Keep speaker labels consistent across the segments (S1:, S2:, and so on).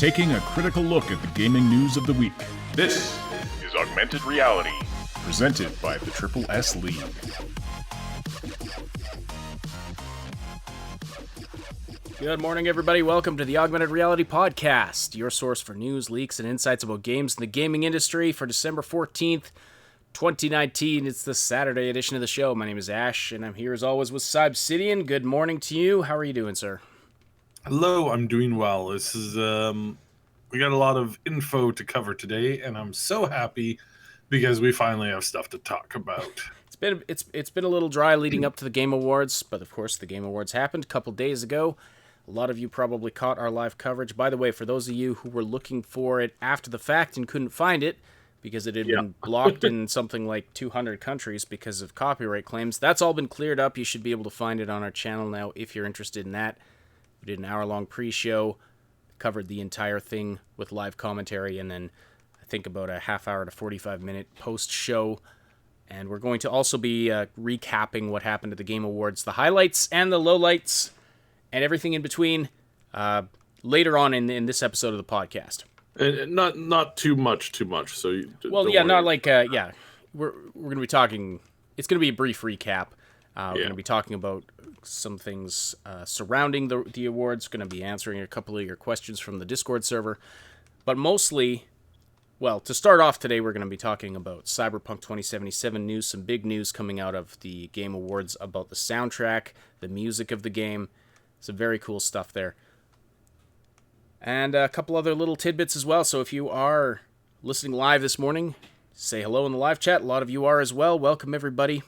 S1: taking a critical look at the gaming news of the week. This is Augmented Reality, presented by the Triple S League.
S2: Good morning, everybody. Welcome to the Augmented Reality Podcast, your source for news, leaks, and insights about games in the gaming industry for December 14th, 2019. It's the Saturday edition of the show. My name is Ash, and I'm here as always with Cybsidian. Good morning to you. How are you doing, sir?
S3: Hello, I'm doing well. This is we got a lot of info to cover today, and I'm so happy because we finally have stuff to talk about.
S2: It's been a little dry leading up to the Game Awards, but of course the Game Awards happened a couple days ago. A lot of you probably caught our live coverage. By the way, for those of you who were looking for it after the fact and couldn't find it because it had been blocked in something like 200 countries because of copyright claims, that's all been cleared up. You should be able to find it on our channel now if you're interested in that. We did an hour-long pre-show, covered the entire thing with live commentary, and then I think about a half hour to 45-minute post-show. And we're going to also be recapping what happened at the Game Awards, the highlights and the lowlights, and everything in between later on in this episode of the podcast.
S4: And not too much. So
S2: not like we're going to be talking. It's going to be a brief recap. We're going to be talking about some things surrounding the awards. Going to be answering a couple of your questions from the Discord server, but mostly, well, to start off today, we're going to be talking about Cyberpunk 2077 news, some big news coming out of the Game Awards about the soundtrack, the music of the game, some very cool stuff there, and a couple other little tidbits as well. So if you are listening live this morning, say hello in the live chat. A lot of you are as well. Welcome, everybody.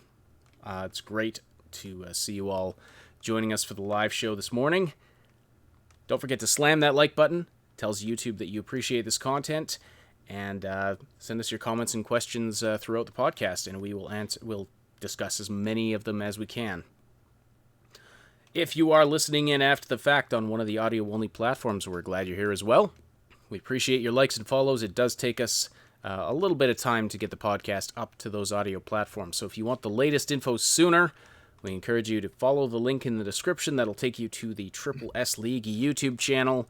S2: It's great to see you all joining us for the live show this morning. Don't forget to slam that like button. It tells YouTube that you appreciate this content. And send us your comments and questions throughout the podcast, and we'll discuss as many of them as we can. If you are listening in after the fact on one of the audio-only platforms, we're glad you're here as well. We appreciate your likes and follows. It does take us a little bit of time to get the podcast up to those audio platforms. So if you want the latest info sooner, we encourage you to follow the link in the description. That'll take you to the Triple S League YouTube channel,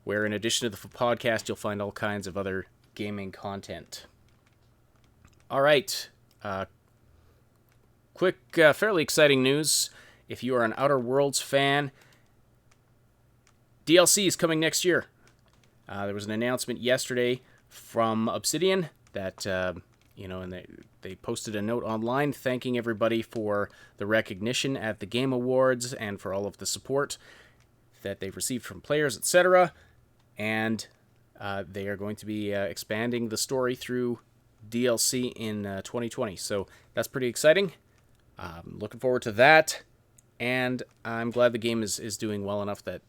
S2: where in addition to the podcast, you'll find all kinds of other gaming content. All right. Quick, fairly exciting news. If you are an Outer Worlds fan, DLC is coming next year. There was an announcement yesterday from Obsidian that, and they posted a note online thanking everybody for the recognition at the Game Awards and for all of the support that they've received from players, etc. And they are going to be expanding the story through DLC in 2020. So that's pretty exciting. Looking forward to that. And I'm glad the game is doing well enough that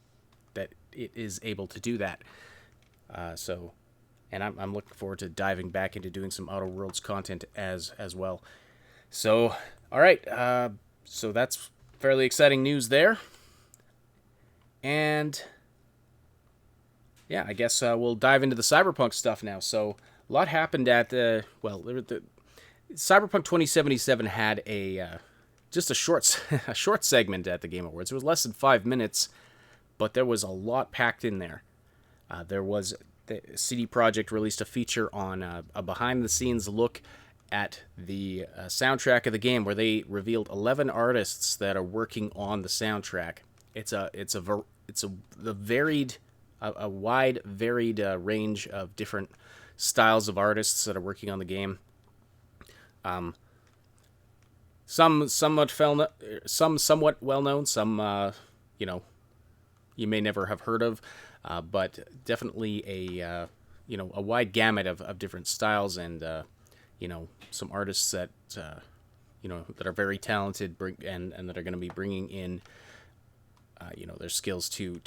S2: it is able to do that. And I'm looking forward to diving back into doing some Outer Worlds content as well. So, all right. So that's fairly exciting news there. And yeah, I guess we'll dive into the Cyberpunk stuff now. So a lot happened at the Cyberpunk 2077 had just a short segment at the Game Awards. It was less than 5 minutes, but there was a lot packed in there. The CD Projekt released a feature on a behind-the-scenes look at the soundtrack of the game, where they revealed 11 artists that are working on the soundtrack. It's a wide, varied range of different styles of artists that are working on the game. Some somewhat well known. Some you may never have heard of. But definitely a wide gamut of different styles and, some artists that, that are very talented and that are going to be bringing in, their skills to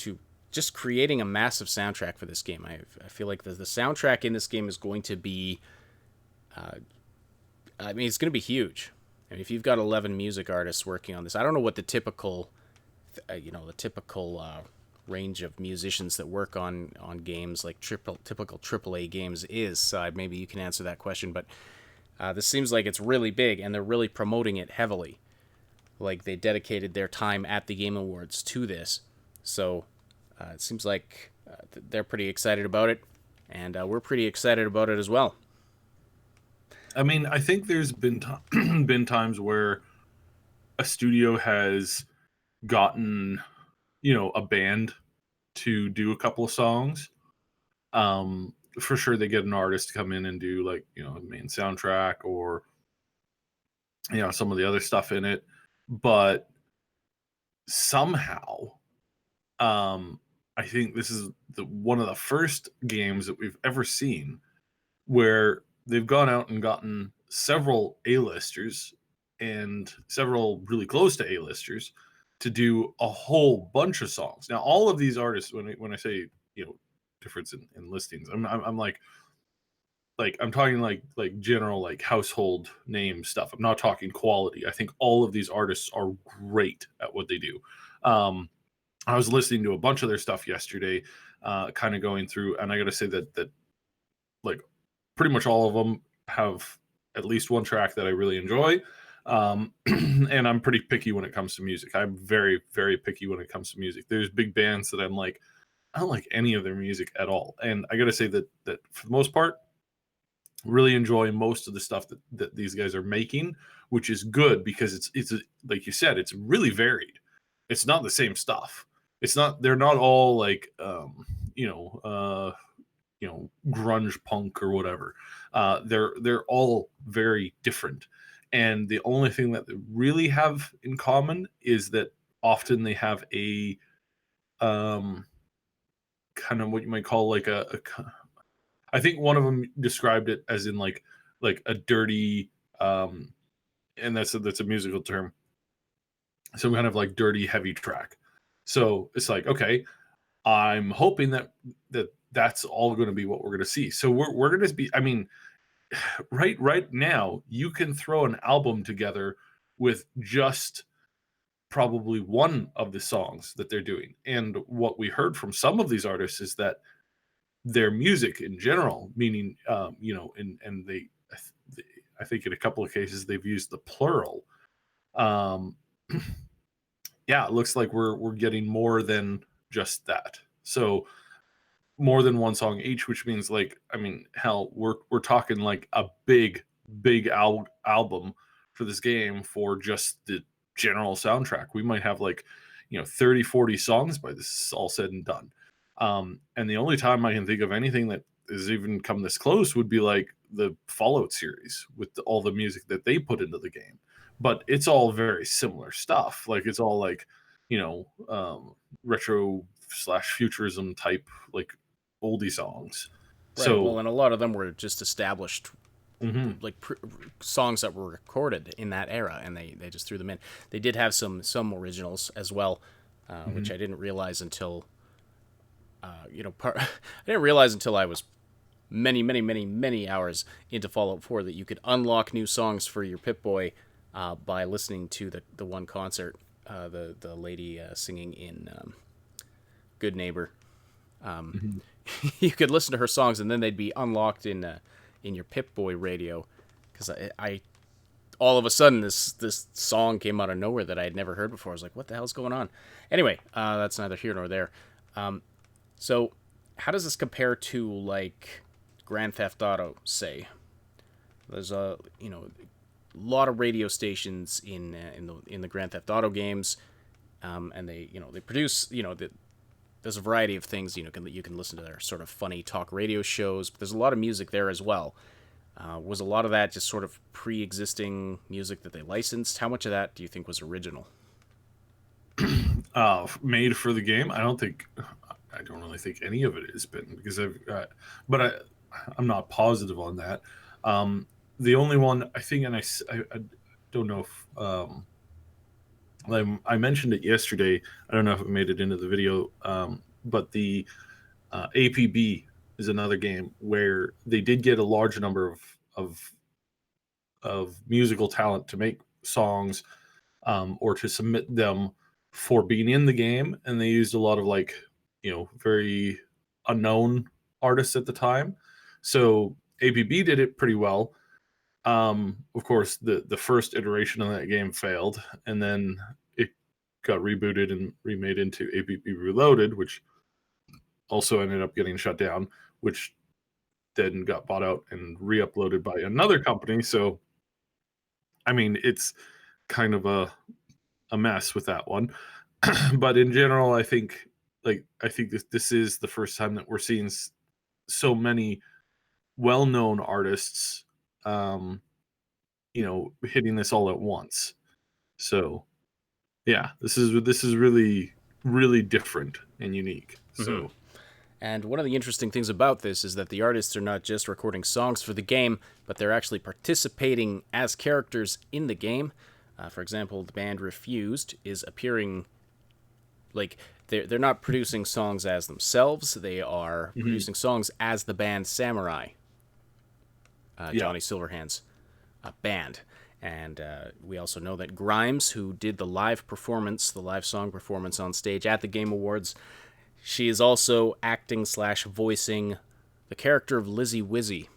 S2: just creating a massive soundtrack for this game. I feel like the soundtrack in this game is going to be, it's going to be huge. I mean, if you've got 11 music artists working on this, I don't know what the typical range of musicians that work on games like typical AAA games is. So maybe you can answer that question, but this seems like it's really big, and they're really promoting it heavily. Like, they dedicated their time at the Game Awards to this. So it seems like they're pretty excited about it, and we're pretty excited about it as well.
S3: I mean, I think there's been been times where a studio has gotten, a band to do a couple of songs. For sure, they get an artist to come in and do like the main soundtrack or some of the other stuff in it, but somehow, I think this is one of the first games that we've ever seen where they've gone out and gotten several A-listers and several really close to A-listers to do a whole bunch of songs. Now, all of these artists, when I say difference in listings, I'm like I'm talking like general like household name stuff. I'm not talking quality. I think all of these artists are great at what they do. I was listening to a bunch of their stuff yesterday, kind of going through, and I got to say that like pretty much all of them have at least one track that I really enjoy. And I'm pretty picky when it comes to music. I'm very, very picky when it comes to music. There's big bands that I'm like, I don't like any of their music at all. And I got to say that for the most part, really enjoy most of the stuff that these guys are making, which is good because it's like you said, it's really varied. It's not the same stuff. They're not all like grunge punk or whatever. They're all very different, and the only thing that they really have in common is that often they have a kind of what you might call like I think one of them described it as in like a dirty and that's a musical term, some kind of like dirty heavy track. So it's like, okay, I'm hoping that's all going to be what we're going to see. So we're going to be, I mean, right now you can throw an album together with just probably one of the songs that they're doing. And what we heard from some of these artists is that their music in general, meaning and I think in a couple of cases they've used the plural. Yeah, it looks like we're getting more than just that. So more than one song each, which means like, I mean, hell, we're talking like a big album for this game for just the general soundtrack. We might have like 30, 40 songs by this is all said and done. And the only time I can think of anything that has even come this close would be like the Fallout series with all the music that they put into the game. But it's all very similar stuff. Like it's all like retro / futurism type like oldie songs.
S2: Right.
S3: So
S2: well, and a lot of them were just established like songs that were recorded in that era, and they just threw them in. They did have some originals as well, which I didn't realize until I didn't realize until I was many hours into Fallout 4 that you could unlock new songs for your Pip-Boy by listening to the one concert, the lady singing in Good Neighbor. You could listen to her songs, and then they'd be unlocked in your Pip-Boy radio. Because I all of a sudden this song came out of nowhere that I had never heard before. I was like, what the hell's going on? Anyway, that's neither here nor there. So how does this compare to like Grand Theft Auto, say? There's a lot of radio stations in the Grand Theft Auto games, and they produce there's a variety of things you can listen to their sort of funny talk radio shows, but there's a lot of music there as well. Was a lot of that just sort of pre-existing music that they licensed? How much of that do you think was original?
S3: Made for the game? I don't really think any of it has been, because I'm not positive on that. The only one I think, and I don't know if I mentioned it yesterday. I don't know if it made it into the video, but the APB is another game where they did get a large number of musical talent to make songs or to submit them for being in the game, and they used a lot of like very unknown artists at the time. So APB did it pretty well. Of course, the first iteration of that game failed, and then it got rebooted and remade into APB Reloaded, which also ended up getting shut down, which then got bought out and re-uploaded by another company. So, I mean, it's kind of a mess with that one. But in general, I think this is the first time that we're seeing so many well-known artists, um, hitting this all at once. So yeah, this is really really different and unique. So
S2: And one of the interesting things about this is that the artists are not just recording songs for the game, but they're actually participating as characters in the game. For example, the band Refused is appearing, like, they're not producing songs as themselves, they are producing songs as the band Samurai, Johnny Silverhand's band. And we also know that Grimes, who did the live song performance on stage at the Game Awards, she is also acting / voicing the character of Lizzie Wizzy.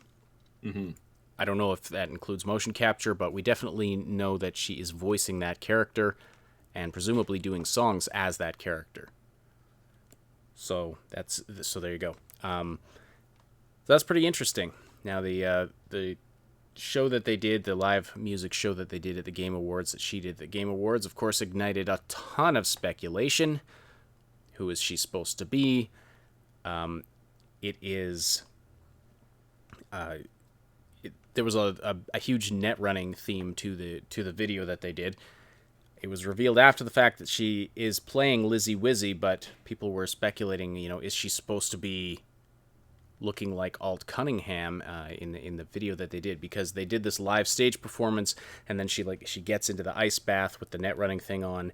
S2: I don't know if that includes motion capture, but we definitely know that she is voicing that character and presumably doing songs as that character. So there you go. That's pretty interesting. Now the show that they did, the live music show that they did at the Game Awards, that she did at the Game Awards, of course, ignited a ton of speculation. Who is she supposed to be? It is. There was a huge net running theme to the video that they did. It was revealed after the fact that she is playing Lizzie Wizzy, but people were speculating, is she supposed to be looking like Alt Cunningham in the video that they did, because they did this live stage performance, and then she gets into the ice bath with the net running thing on,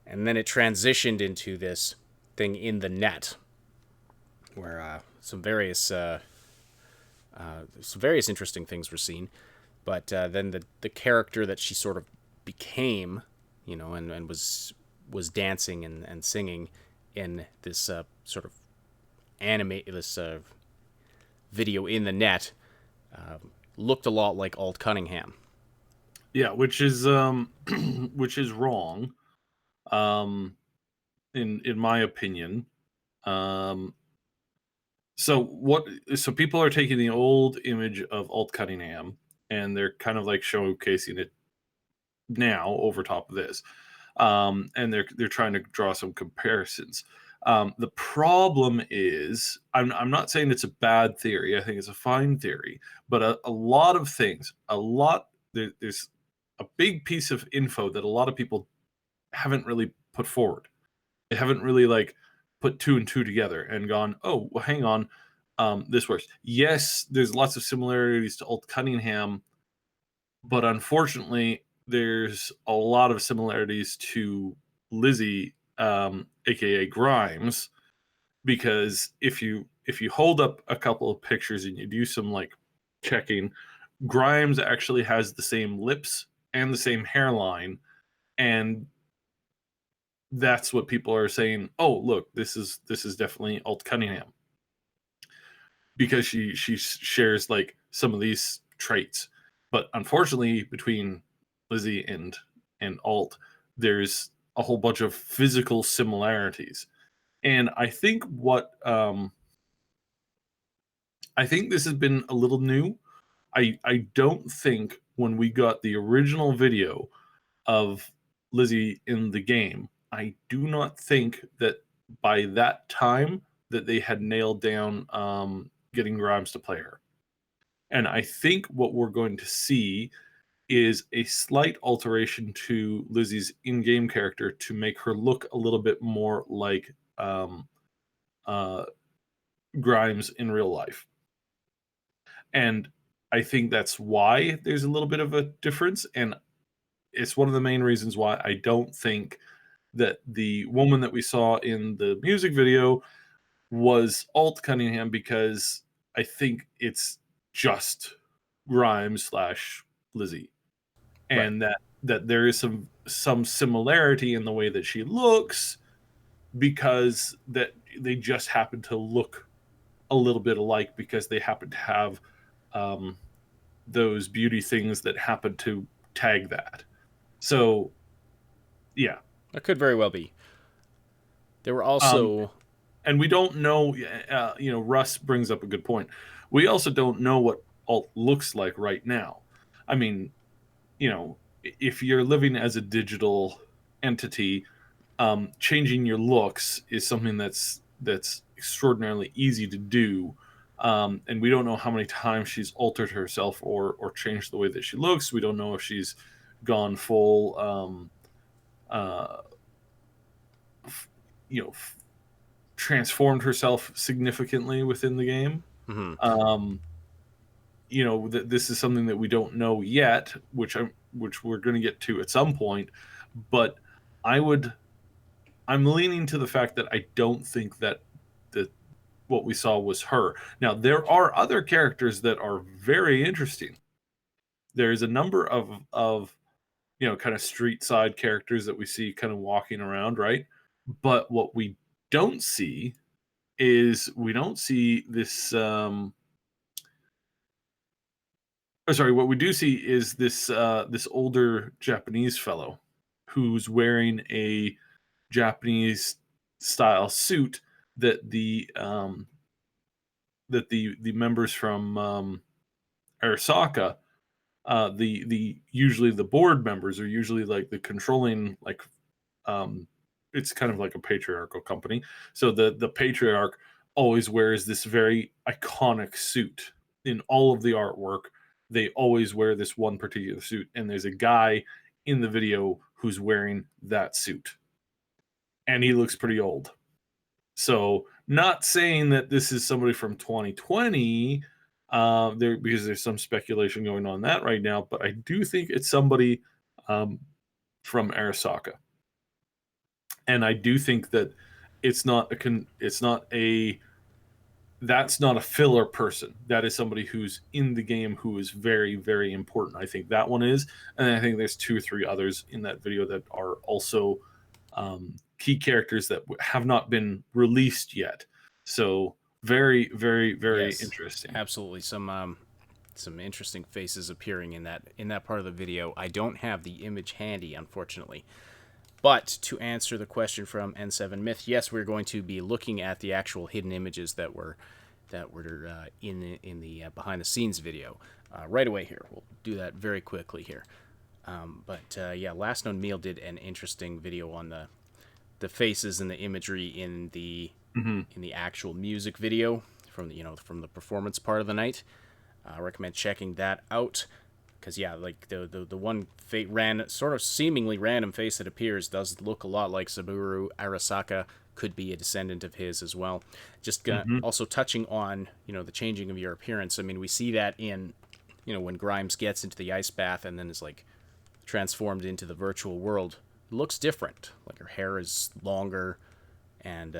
S2: and then it transitioned into this thing in the net, where some various interesting things were seen. But then the character that she sort of became, and was dancing and singing in this sort of video in the net, looked a lot like Alt Cunningham.
S3: yeah, which is which is wrong, in my opinion. So people are taking the old image of Alt Cunningham and they're kind of like showcasing it now over top of this, and they're trying to draw some comparisons. The problem is, I'm not saying it's a bad theory. I think it's a fine theory, but a lot of things, there's a big piece of info that a lot of people haven't really put forward. They haven't really put two and two together and gone, oh, well, hang on, this works. Yes, there's lots of similarities to Alt Cunningham, but unfortunately, there's a lot of similarities to Lizzie, aka Grimes, because if you hold up a couple of pictures and you do some checking, Grimes actually has the same lips and the same hairline, and that's what people are saying. Oh, look, this is definitely Alt Cunningham, because she shares some of these traits. But unfortunately, between Lizzie and Alt, there's a whole bunch of physical similarities. And I think I think this has been a little new. I don't think when we got the original video of Lizzie in the game, I do not think that by that time that they had nailed down getting Grimes to play her. And I think what we're going to see is a slight alteration to Lizzie's in-game character to make her look a little bit more like uh, Grimes in real life. And I think that's why there's a little bit of a difference. And it's one of the main reasons why I don't think that the woman that we saw in the music video was Alt Cunningham, because I think it's just Grimes / Lizzie, and that there is some similarity in the way that she looks, because that they just happen to look a little bit alike, because they happen to have those beauty things that happen to tag that. So yeah,
S2: That could very well be. There were also
S3: And we don't know. Russ brings up a good point. We also don't know what alt looks like right now. I mean, if you're living as a digital entity, changing your looks is something that's extraordinarily easy to do. And we don't know how many times she's altered herself or changed the way that she looks. We don't know if she's gone full, uh, you know, transformed herself significantly within the game.
S2: Hmm.
S3: Um, this is something that we don't know yet, which we're going to get to at some point. But I would, I'm leaning to the fact that I don't think that what we saw was her. Now there are other characters that are very interesting. There's a number of kind of street side characters that we see kind of walking around, right? But what we don't see is we don't see this or sorry, what we do see is this older Japanese fellow who's wearing a Japanese style suit that the members from Arasaka, the usually the board members are usually like the controlling, like um it's kind of like a patriarchal company. So the patriarch always wears this very iconic suit in all of the artwork. They always wear this one particular suit, and there's a guy in the video who's wearing that suit, and he looks pretty old. So, not saying that this is somebody from 2020, there because there's some speculation going on that right now, but I do think it's somebody um, from Arasaka, and I do think that it's not a that's not a filler person. That is somebody who's in the game who is very, very important. I think that one is, and I think there's two or three others in that video that are also key characters that have not been released yet. So very, very, very
S2: Yes,
S3: interesting.
S2: absolutely. Some interesting faces appearing in that part of the video. I don't have the image handy, unfortunately. But to answer the question from N7 Myth, yes, we're going to be looking at the actual hidden images that were in the behind the scenes video right away here. We'll do that very quickly here. Yeah, Last Known Meal did an interesting video on the faces and the imagery
S3: Hmm.
S2: in the actual music video from from the performance part of the night. I recommend checking that out because yeah, like the one sort of seemingly random face that appears does look a lot like Saburo Arasaka. Could be a descendant of his as well. Just
S3: Hmm.
S2: also touching on the changing of your appearance. I mean, we see that in when Grimes gets into the ice bath and then is like transformed into the virtual world. It looks different. Like her hair is longer, and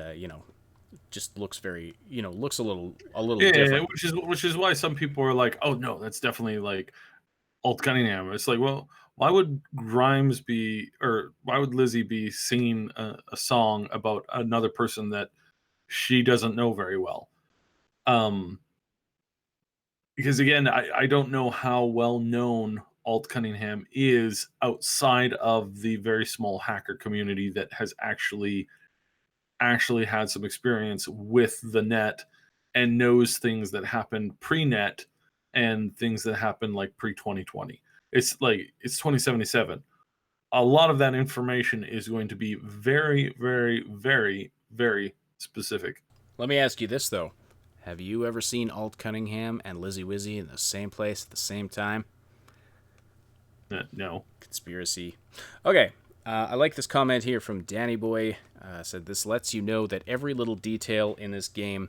S2: just looks very looks a little
S3: Yeah,
S2: different.
S3: which is why some people are like, oh no, that's definitely like Alt Cunningham. It's like, well, why would Grimes be, or why would Lizzie be singing a song about another person that she doesn't know very well? Um, because again, I don't know how well known Alt Cunningham is outside of the very small hacker community that has actually had some experience with the net and knows things that happened pre-net and things that happened like pre-2020. It's like it's 2077. A lot of that information is going to be very, very, very, very specific.
S2: Let me ask you this though: have you ever seen Alt Cunningham and Lizzie Wizzy in the same place at the same time?
S3: No.
S2: Conspiracy. Okay. I like this comment here from Danny Boy. Said this lets you know that every little detail in this game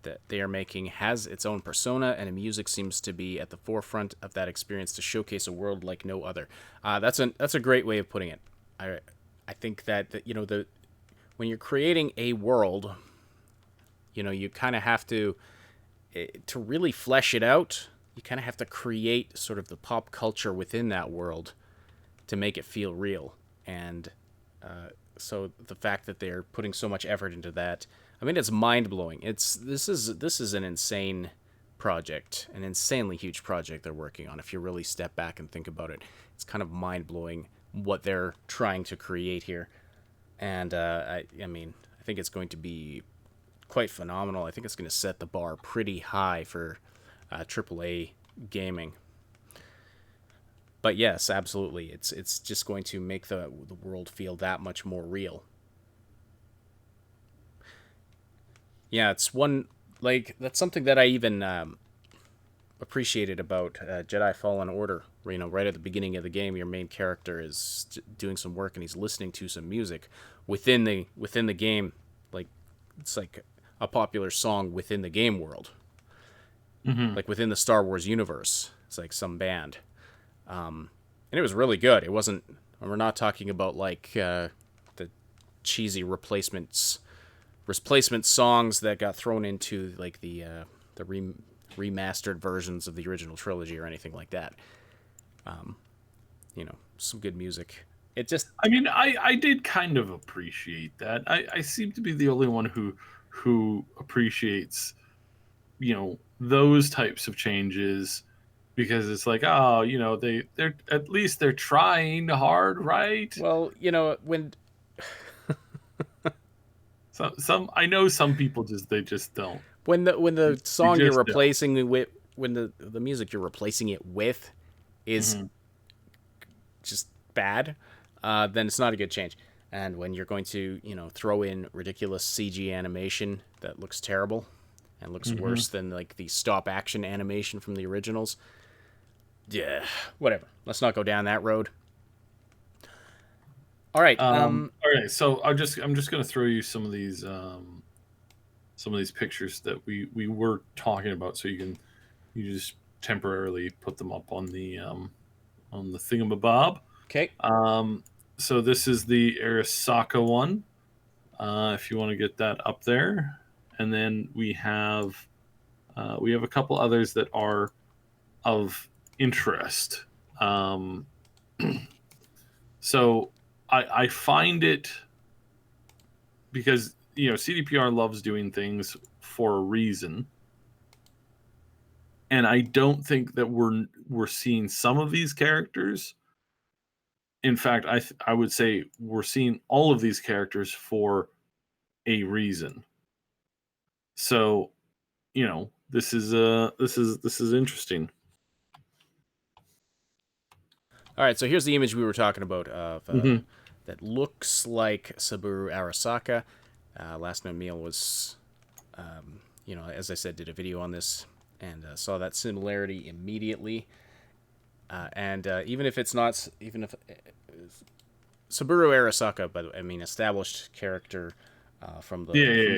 S2: that they are making has its own persona, and the music seems to be at the forefront of that experience to showcase a world like no other. That's a great way of putting it. I think that the when you're creating a world, you kind of have to really flesh it out. You kind of have to create sort of the pop culture within that world to make it feel real. And so the fact that they're putting so much effort into that, I mean, it's mind blowing. This is an insane project, an insanely huge project they're working on. If you really step back and think about it, it's kind of mind blowing what they're trying to create here. And I mean, I think it's going to be quite phenomenal. I think it's going to set the bar pretty high for AAA gaming. But yes, absolutely, it's just going to make the world feel that much more real. Yeah, it's one like that's something that I even appreciated about Jedi Fallen Order. Where, right at the beginning of the game, your main character is doing some work and he's listening to some music within the game. Like it's like a popular song within the game world, like within the Star Wars universe. It's like some band, and it was really good. It wasn't. We're not talking about like the cheesy replacement songs that got thrown into like the remastered versions of the original trilogy or anything like that. Some good music. It just,
S3: I mean, I did kind of appreciate that. I seem to be the only one who appreciates, those types of changes, because it's like, oh, they're at least they're trying hard, right?
S2: well, when
S3: Some I know some people they just don't.
S2: when the song you're
S3: just don't.
S2: replacing with when the music you're replacing it with is just bad, then it's not a good change. And when you're going to throw in ridiculous CG animation that looks terrible and looks worse than like the stop action animation from the originals, yeah, whatever. Let's not go down that road. All right.
S3: All right, so I'm just gonna throw you some of these pictures that we were talking about, so you just temporarily put them up on the thingamabob.
S2: Okay.
S3: So this is the Arasaka one. If you want to get that up there, and then we have a couple others that are of interest. So I find it, because CDPR loves doing things for a reason, and I don't think that we're seeing some of these characters. In fact, I would say we're seeing all of these characters for a reason. So, this is interesting.
S2: All right. So here's the image we were talking about of that looks like Saburo Arasaka. Last Known Meal was, as I said, did a video on this and saw that similarity immediately. And even if Saburo Arasaka, but I mean, established character from the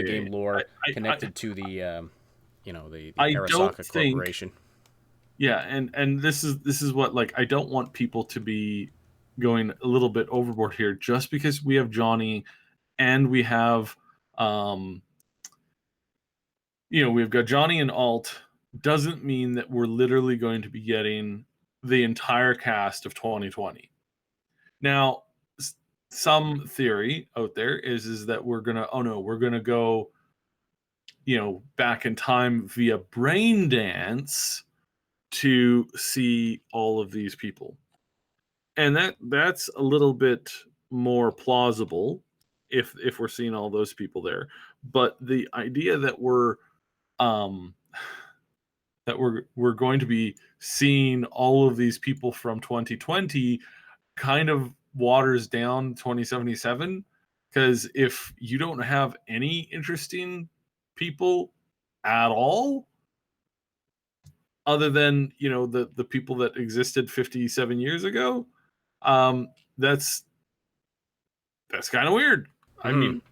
S2: game lore, connected to the the Arasaka Corporation.
S3: Yeah, and this is what, like, I don't want people to be going a little bit overboard here just because we have Johnny and we have we've got Johnny and Alt, doesn't mean that we're literally going to be getting the entire cast of 2020. Now, some theory out there is that we're gonna go back in time via brain dance to see all of these people, and that's a little bit more plausible if we're seeing all those people there. But the idea that we're going to be seeing all of these people from 2020 kind of waters down 2077, because if you don't have any interesting people at all other than the people that existed 57 years ago, that's kind of weird. I mean,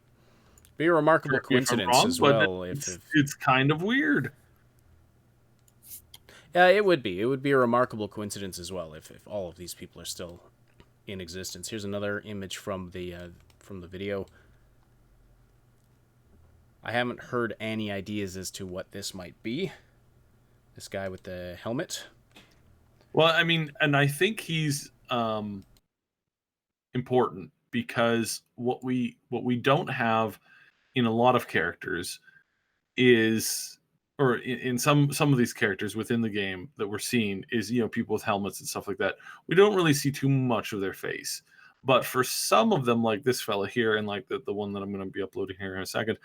S2: be a remarkable coincidence as well.
S3: It's kind of weird.
S2: Yeah, it would be. It would be a remarkable coincidence as well if all of these people are still in existence. Here's another image from the video. I haven't heard any ideas as to what this might be. This guy with the helmet.
S3: Well, I mean, and I think he's important, because what we don't have in a lot of characters is, or in some of these characters within the game that we're seeing, is people with helmets and stuff like that. We don't really see too much of their face, but for some of them, like this fella here, and like the one that I'm going to be uploading here in a second,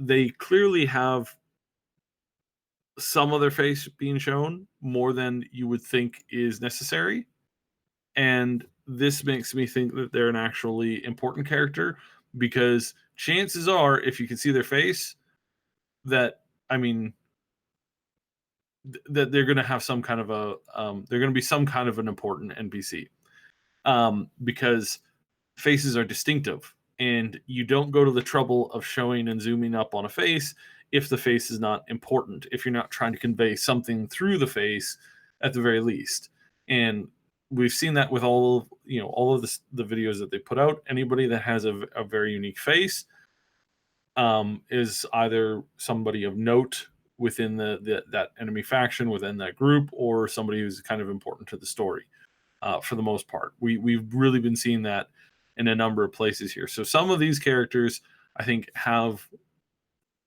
S3: they clearly have some of their face being shown more than you would think is necessary. And this makes me think that they're an actually important character, because chances are, if you can see their face, that, I mean, that they're going to have some kind of a, they're going to be some kind of an important NPC, because faces are distinctive, and you don't go to the trouble of showing and zooming up on a face if the face is not important, if you're not trying to convey something through the face at the very least. And we've seen that with all of the videos that they put out. Anybody that has a very unique face is either somebody of note within that enemy faction, within that group, or somebody who's kind of important to the story. For the most part, we've really been seeing that in a number of places here. So some of these characters, I think,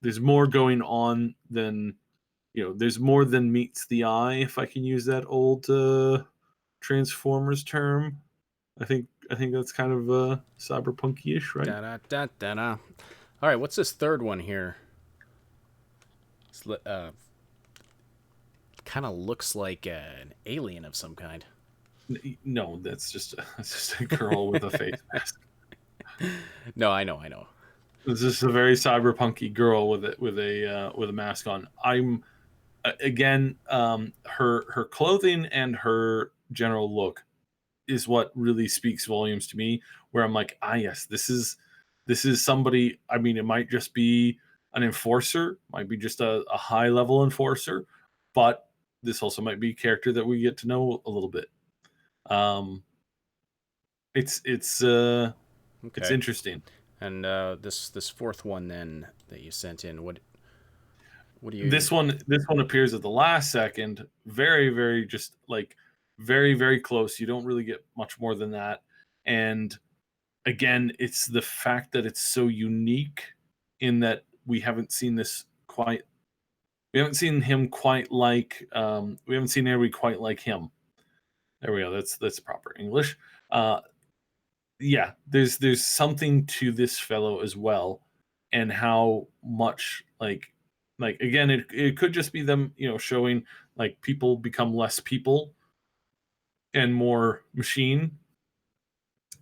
S3: there's more going on than, there's more than meets the eye, if I can use that old Transformers term. I think that's kind of cyberpunk-ish, right?
S2: Da-da-da-da-da. All right, what's this third one here? Kind of looks like an alien of some kind.
S3: No, that's just a girl with a face mask.
S2: No, I know.
S3: This is a very cyberpunky girl with a mask on. I'm again, her clothing and her general look is what really speaks volumes to me. Where I'm like, yes, this is somebody. I mean, it might just be an enforcer, might be just a high level enforcer, but this also might be a character that we get to know a little bit. It's interesting.
S2: And this fourth one then that you sent in, what do you?
S3: This one appears at the last second, very, very, just like very, very close. You don't really get much more than that. And again, it's the fact that it's so unique in that we haven't seen him quite like, we haven't seen anybody quite like him. There we go. That's proper English. Yeah, there's something to this fellow as well, and how much like again, it could just be them, showing like people become less people and more machine,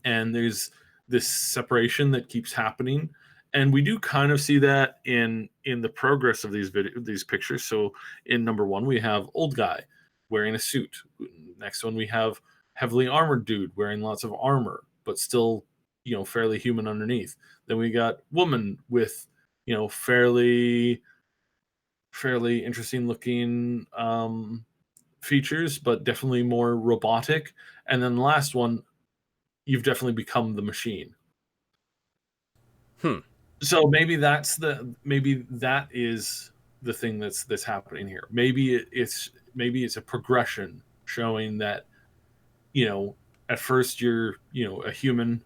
S3: and there's this separation that keeps happening. And we do kind of see that in the progress of these pictures. So in number one, we have old guy wearing a suit. Next one, we have heavily armored dude wearing lots of armor, but still, fairly human underneath. Then we got woman with, fairly interesting looking features, but definitely more robotic. And then the last one, you've definitely become the machine. So maybe that is the thing that's happening here. Maybe it's a progression showing that, at first you're, a human,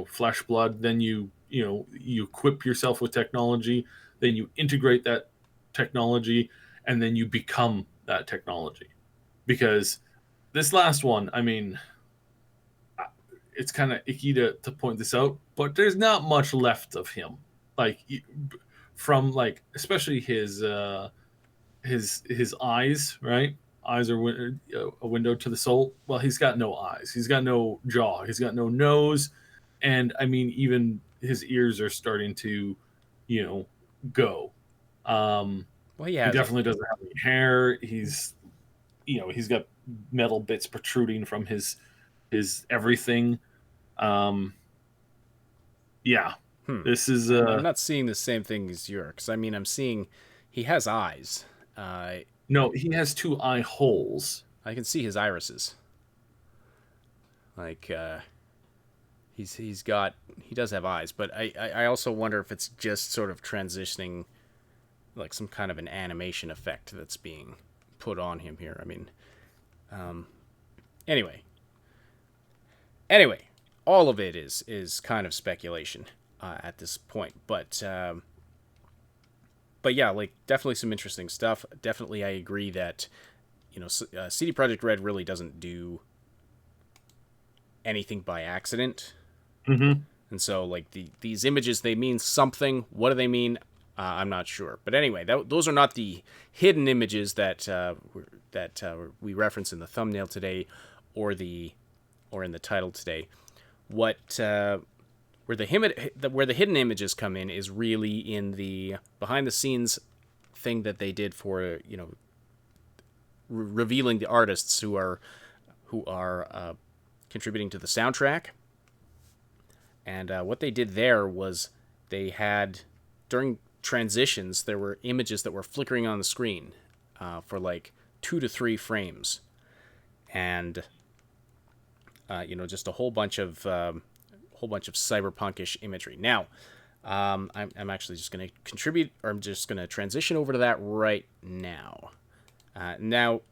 S3: flesh, blood, then you equip yourself with technology, then you integrate that technology, and then you become that technology. Because this last one, I mean, it's kind of icky to point this out, but there's not much left of him. Like, from like, especially his eyes, right? Eyes are a window to the soul. Well, he's got no eyes. He's got no jaw. He's got no nose. And I mean, even his ears are starting to, go.
S2: Well,
S3: he definitely doesn't have any hair. He's got metal bits protruding from his everything. This is.
S2: I'm not seeing the same thing as yours. 'Cause I mean, I'm seeing he has eyes.
S3: No, he has two eye holes.
S2: I can see his irises. Like, he does have eyes, but I also wonder if it's just sort of transitioning, like some kind of an animation effect that's being put on him here. I mean, anyway, all of it is kind of speculation at this point, but yeah, like definitely some interesting stuff. Definitely, I agree that CD Projekt Red really doesn't do anything by accident.
S3: Mm-hmm.
S2: And so, like, these images, they mean something. What do they mean? I'm not sure. But anyway, those are not the hidden images that we reference in the thumbnail today, or in the title today. Where the hidden images come in is really in the behind the scenes thing that they did for, you know, revealing the artists who are contributing to the soundtrack. And what they did there was they had, during transitions, there were images that were flickering on the screen for like 2 to 3 frames, and you know, just a whole bunch of cyberpunkish imagery. Now, I'm actually just going to transition over to that right now. Now,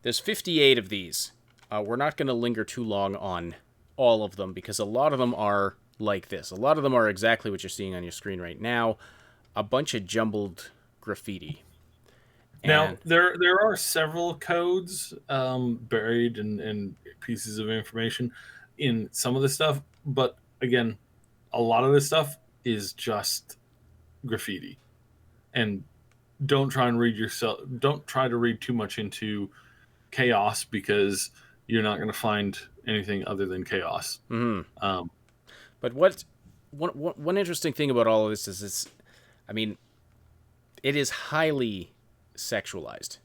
S2: there's 58 of these. We're not going to linger too long on all of them, because a lot of them are like this. A lot of them are exactly what you're seeing on your screen right now. A bunch of jumbled graffiti.
S3: Now, there are several codes buried in pieces of information in some of the stuff, but again, a lot of this stuff is just graffiti. And don't try to read too much into chaos, because you're not going to find anything other than chaos.
S2: Mm-hmm. But one interesting thing about all of this is it is highly sexualized.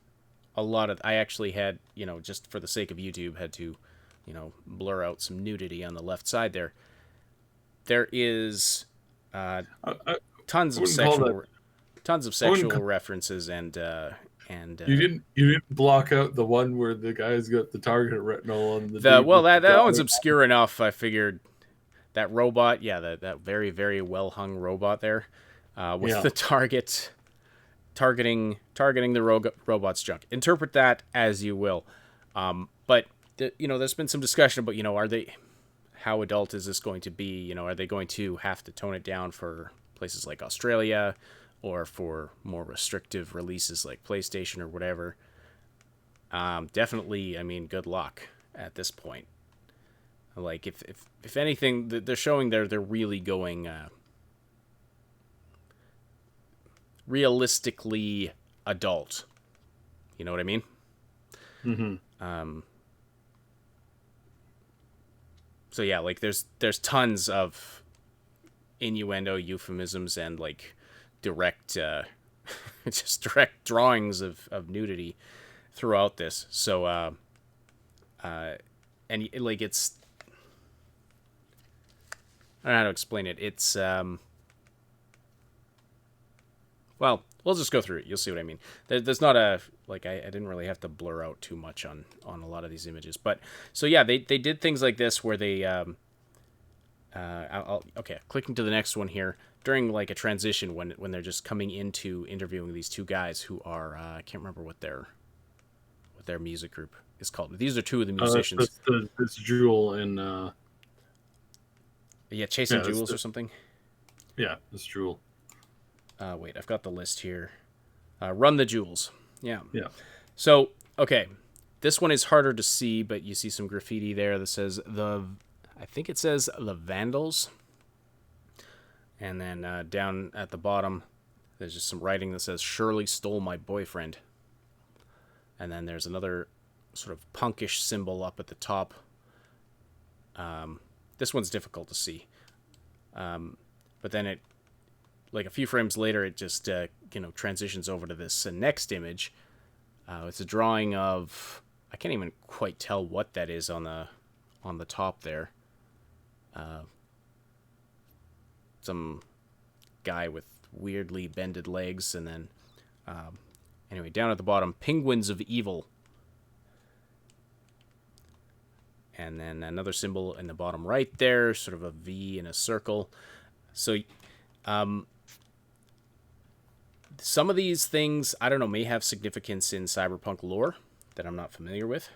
S2: I actually had, you know, just for the sake of YouTube, had to, you know, blur out some nudity on the left side there. There is tons of sexual references and
S3: you didn't block out the one where the guy's got the target retinal on the
S2: that one's obscure enough. I figured that robot, that very, very well hung robot there, with the targeting the robot's junk. Interpret that as you will. But you know, there's been some discussion about, you know, how adult is this going to be? You know, are they going to have to tone it down for places like Australia, or for more restrictive releases like PlayStation or whatever? Definitely, I mean, good luck at this point. Like, if anything, they're showing they're really going realistically adult. You know what I mean?
S3: Mm-hmm.
S2: So yeah, like there's tons of innuendo, euphemisms, and like direct drawings of nudity throughout this. So and like it's, I don't know how to explain it. It's well, we'll just go through it. You'll see what I mean. There's not a, like, I didn't really have to blur out too much on a lot of these images. But so yeah, they did things like this where they clicking to the next one here, during like a transition when they're just coming into interviewing these two guys who are I can't remember what their music group is called. These are two of the musicians.
S3: That's Jewel and
S2: Chasing Jewels or something.
S3: Yeah, that's Jewel.
S2: Wait, I've got the list here. Run the Jewels. Yeah.
S3: Yeah.
S2: So, okay. This one is harder to see, but you see some graffiti there that says I think it says the Vandals. And then down at the bottom, there's just some writing that says, Shirley stole my boyfriend. And then there's another sort of punkish symbol up at the top. This one's difficult to see. But then it, like a few frames later, it just transitions over to this next image. It's a drawing of, I can't even quite tell what that is on the top there. Some guy with weirdly bended legs, and then anyway, down at the bottom, Penguins of Evil. And then another symbol in the bottom right there, sort of a V in a circle. So some of these things, I don't know, may have significance in Cyberpunk lore that I'm not familiar with.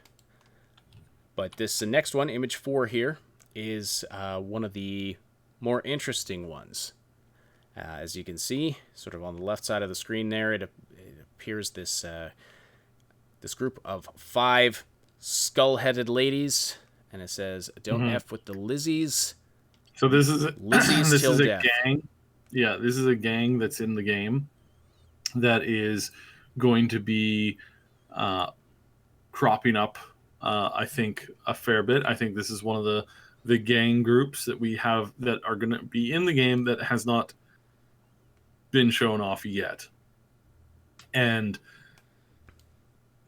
S2: But this next one, image 4 here, is one of the more interesting ones. As you can see, sort of on the left side of the screen there, it appears this group of 5 skull-headed ladies, and it says, "Don't F with the Lizzies,
S3: So this is
S2: Lizzie's
S3: this
S2: till
S3: is a
S2: death.
S3: gang. Yeah, this is a gang that's in the game that is going to be cropping up. I think a fair bit. I think this is one of the gang groups that we have that are going to be in the game that has not been shown off yet. And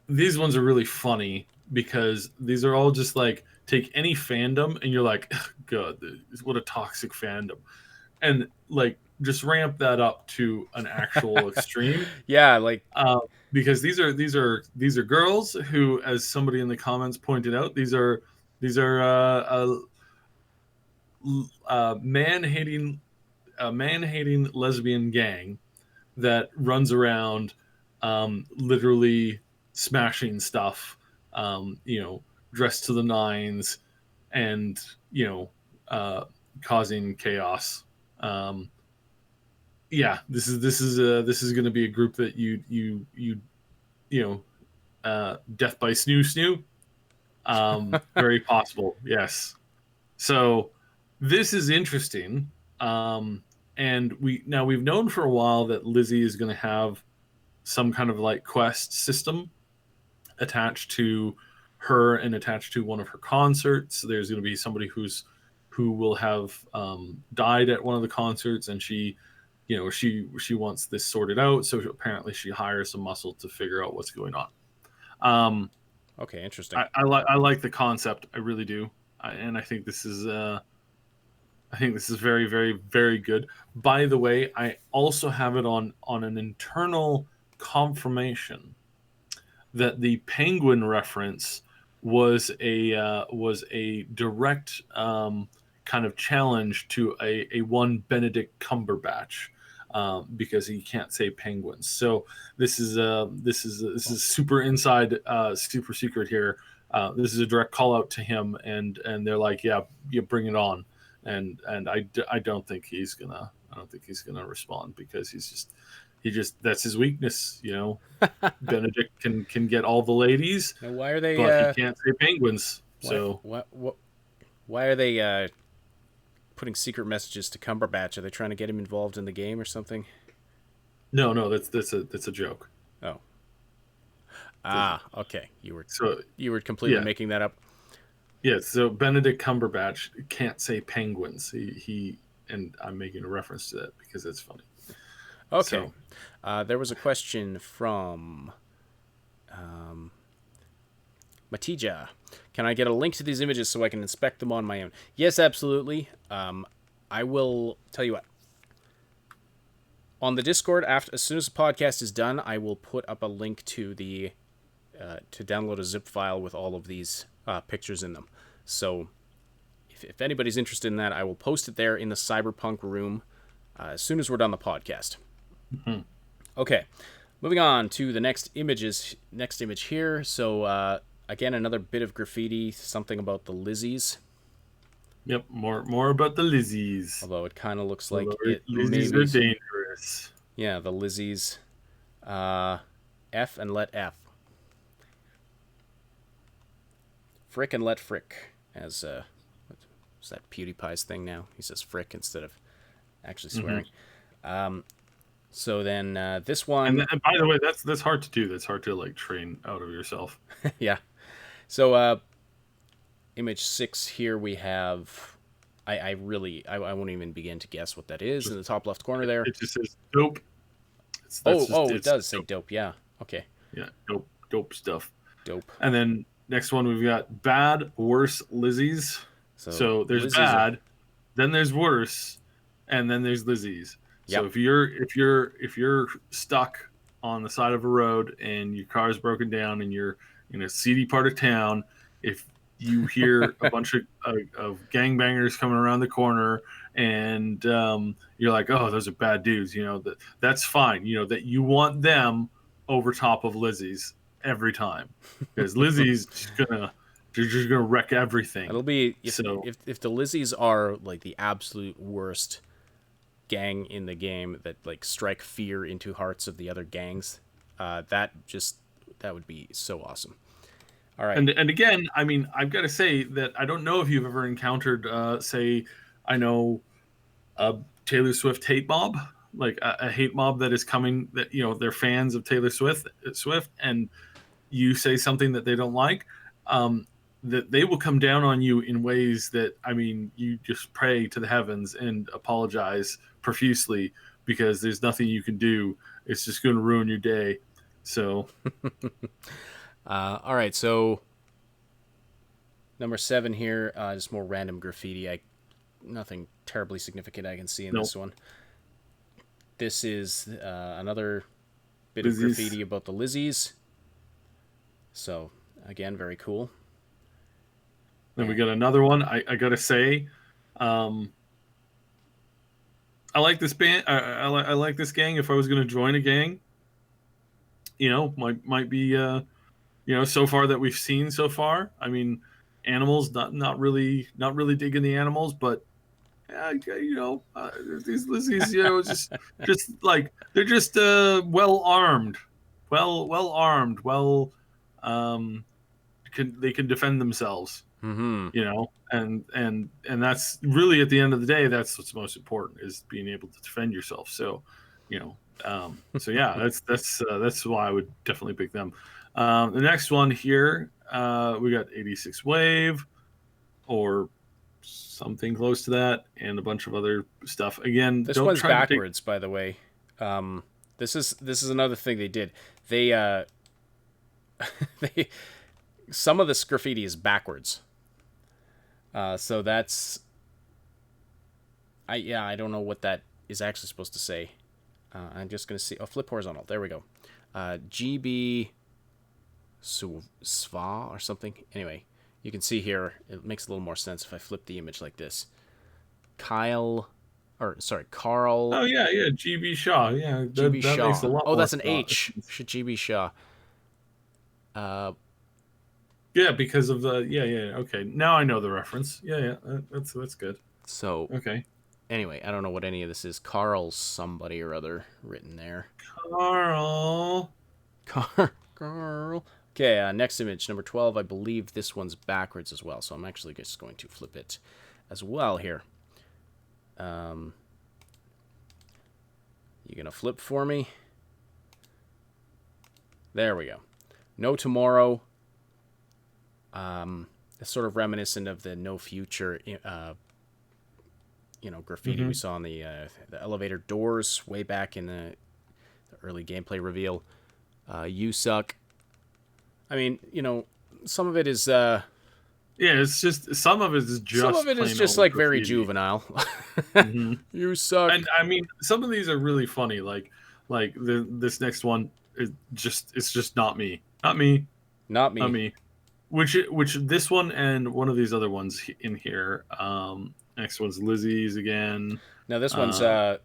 S3: these ones are really funny because these are all just like take any fandom and you're like, God, what a toxic fandom, and like just ramp that up to an actual extreme.
S2: Yeah, like
S3: Because these are girls who, as somebody in the comments pointed out, these are man-hating lesbian gang that runs around literally smashing stuff, dressed to the nines, and causing chaos. Yeah, this is going to be a group that death by snoo. Very possible, yes. So this is interesting. And we've known for a while that Lizzie is going to have some kind of like quest system attached to her and attached to one of her concerts. There's going to be somebody who will have died at one of the concerts, and she wants this sorted out. So apparently she hires some muscle to figure out what's going on.
S2: okay, interesting.
S3: I like the concept. I really do, and I think this is very, very, very good. By the way, I also have it on an internal confirmation that the penguin reference was a direct kind of challenge to a one Benedict Cumberbatch. Because he can't say penguins, so this is super inside, super secret here. This is a direct call out to him, and they're like, yeah, you bring it on, and I don't think he's gonna respond because he just that's his weakness, Benedict can get all the ladies,
S2: Now, why are they?
S3: but he can't say penguins. So
S2: why are they putting secret messages to Cumberbatch? Are they trying to get him involved in the game or something?
S3: no, that's a joke.
S2: Oh, okay. You were completely making that up.
S3: Yeah, so Benedict Cumberbatch can't say penguins. He and I'm making a reference to that because it's funny.
S2: Okay.
S3: So,
S2: there was a question from Matija. Can I get a link to these images so I can inspect them on my own? Yes, absolutely. I will tell you what. On the Discord, as soon as the podcast is done, I will put up a link to the to download a zip file with all of these pictures in them. So if anybody's interested in that, I will post it there in the Cyberpunk room as soon as we're done the podcast.
S3: Mm-hmm.
S2: Okay, moving on to the next image here. So again, another bit of graffiti, something about the Lizzies.
S3: Yep, more about the Lizzies.
S2: Although it kind of looks like
S3: Lizzies are dangerous.
S2: Yeah, the Lizzies. F and let F. Frick and let frick. As what's that PewDiePie's thing now? He says frick instead of actually swearing. Mm-hmm. So then this one.
S3: And by the way, that's hard to do. That's hard to like train out of yourself.
S2: Yeah. So image 6 here we have. I won't even begin to guess what that is in the top left corner there.
S3: It just says dope.
S2: It does say dope. Yeah. Okay.
S3: Yeah, dope stuff.
S2: Dope.
S3: And then next one we've got bad, worse Lizzies. So there's
S2: Lizzies
S3: bad, then there's worse, and then there's Lizzies.
S2: Yep.
S3: So if you're stuck on the side of a road and your car's broken down and you're in a seedy part of town, if you hear a bunch of gangbangers coming around the corner and you're like, oh, those are bad dudes, that's fine. That you want them over top of Lizzie's every time because Lizzie's just gonna wreck everything.
S2: It'll be if the Lizzies are like the absolute worst gang in the game that like strike fear into hearts of the other gangs, that would be so awesome. All right.
S3: And again, I mean, I've got to say that I don't know if you've ever encountered, say, I know a Taylor Swift hate mob, like a hate mob that is coming, that they're fans of Taylor Swift, and you say something that they don't like, that they will come down on you in ways that, I mean, you just pray to the heavens and apologize profusely, because there's nothing you can do. It's just going to ruin your day. So,
S2: All right, so number 7 here, just more random graffiti. Nothing terribly significant I can see in
S3: Nope.
S2: this one. This is another bit
S3: Lizzies.
S2: of graffiti about the Lizzies. So, again, very cool.
S3: Then we got another one. I gotta say, I like this band. I like this gang. If I was gonna join a gang, might be so far that we've seen so far. I mean, animals, not really digging the animals, but these Lizzies, just like they're just well armed, they can defend themselves.
S2: Mm-hmm.
S3: And that's really, at the end of the day, that's what's most important, is being able to defend yourself. So, so yeah, that's why I would definitely pick them. The next one here, we got 86 Wave, or something close to that, and a bunch of other stuff. Again,
S2: This
S3: don't
S2: one's
S3: try to
S2: backwards, by the way. This is another thing they did. They they some of this graffiti is backwards. So that's I don't know what that is actually supposed to say. I'm just gonna see. Oh, flip horizontal. There we go. GB Sva or something. Anyway, you can see here. It makes a little more sense if I flip the image like this. Carl.
S3: Oh yeah, GB Shaw. Yeah,
S2: GB
S3: that
S2: Shaw.
S3: makes a lot
S2: Oh,
S3: more
S2: that's an
S3: sense.
S2: H. GB Shaw.
S3: Yeah, because of the Okay, now I know the reference. Yeah, that's good.
S2: So
S3: Okay,
S2: anyway, I don't know what any of this is. Carl somebody or other written there.
S3: Carl.
S2: Carl. Okay, next image, number 12. I believe this one's backwards as well, so I'm actually just going to flip it as well here. You gonna flip for me? There we go. No tomorrow. It's sort of reminiscent of the no future, graffiti we saw on the elevator doors way back in the early gameplay reveal. You suck. I mean, some of it is.
S3: It's just some of it is just.
S2: Some of it is just like very juvenile. You suck.
S3: And I mean, some of these are really funny. Like this next one is it's just not me.
S2: Not me.
S3: Not me. Which this one and one of these other ones in here. Next one's Lizzie's again.
S2: Now this one's. Let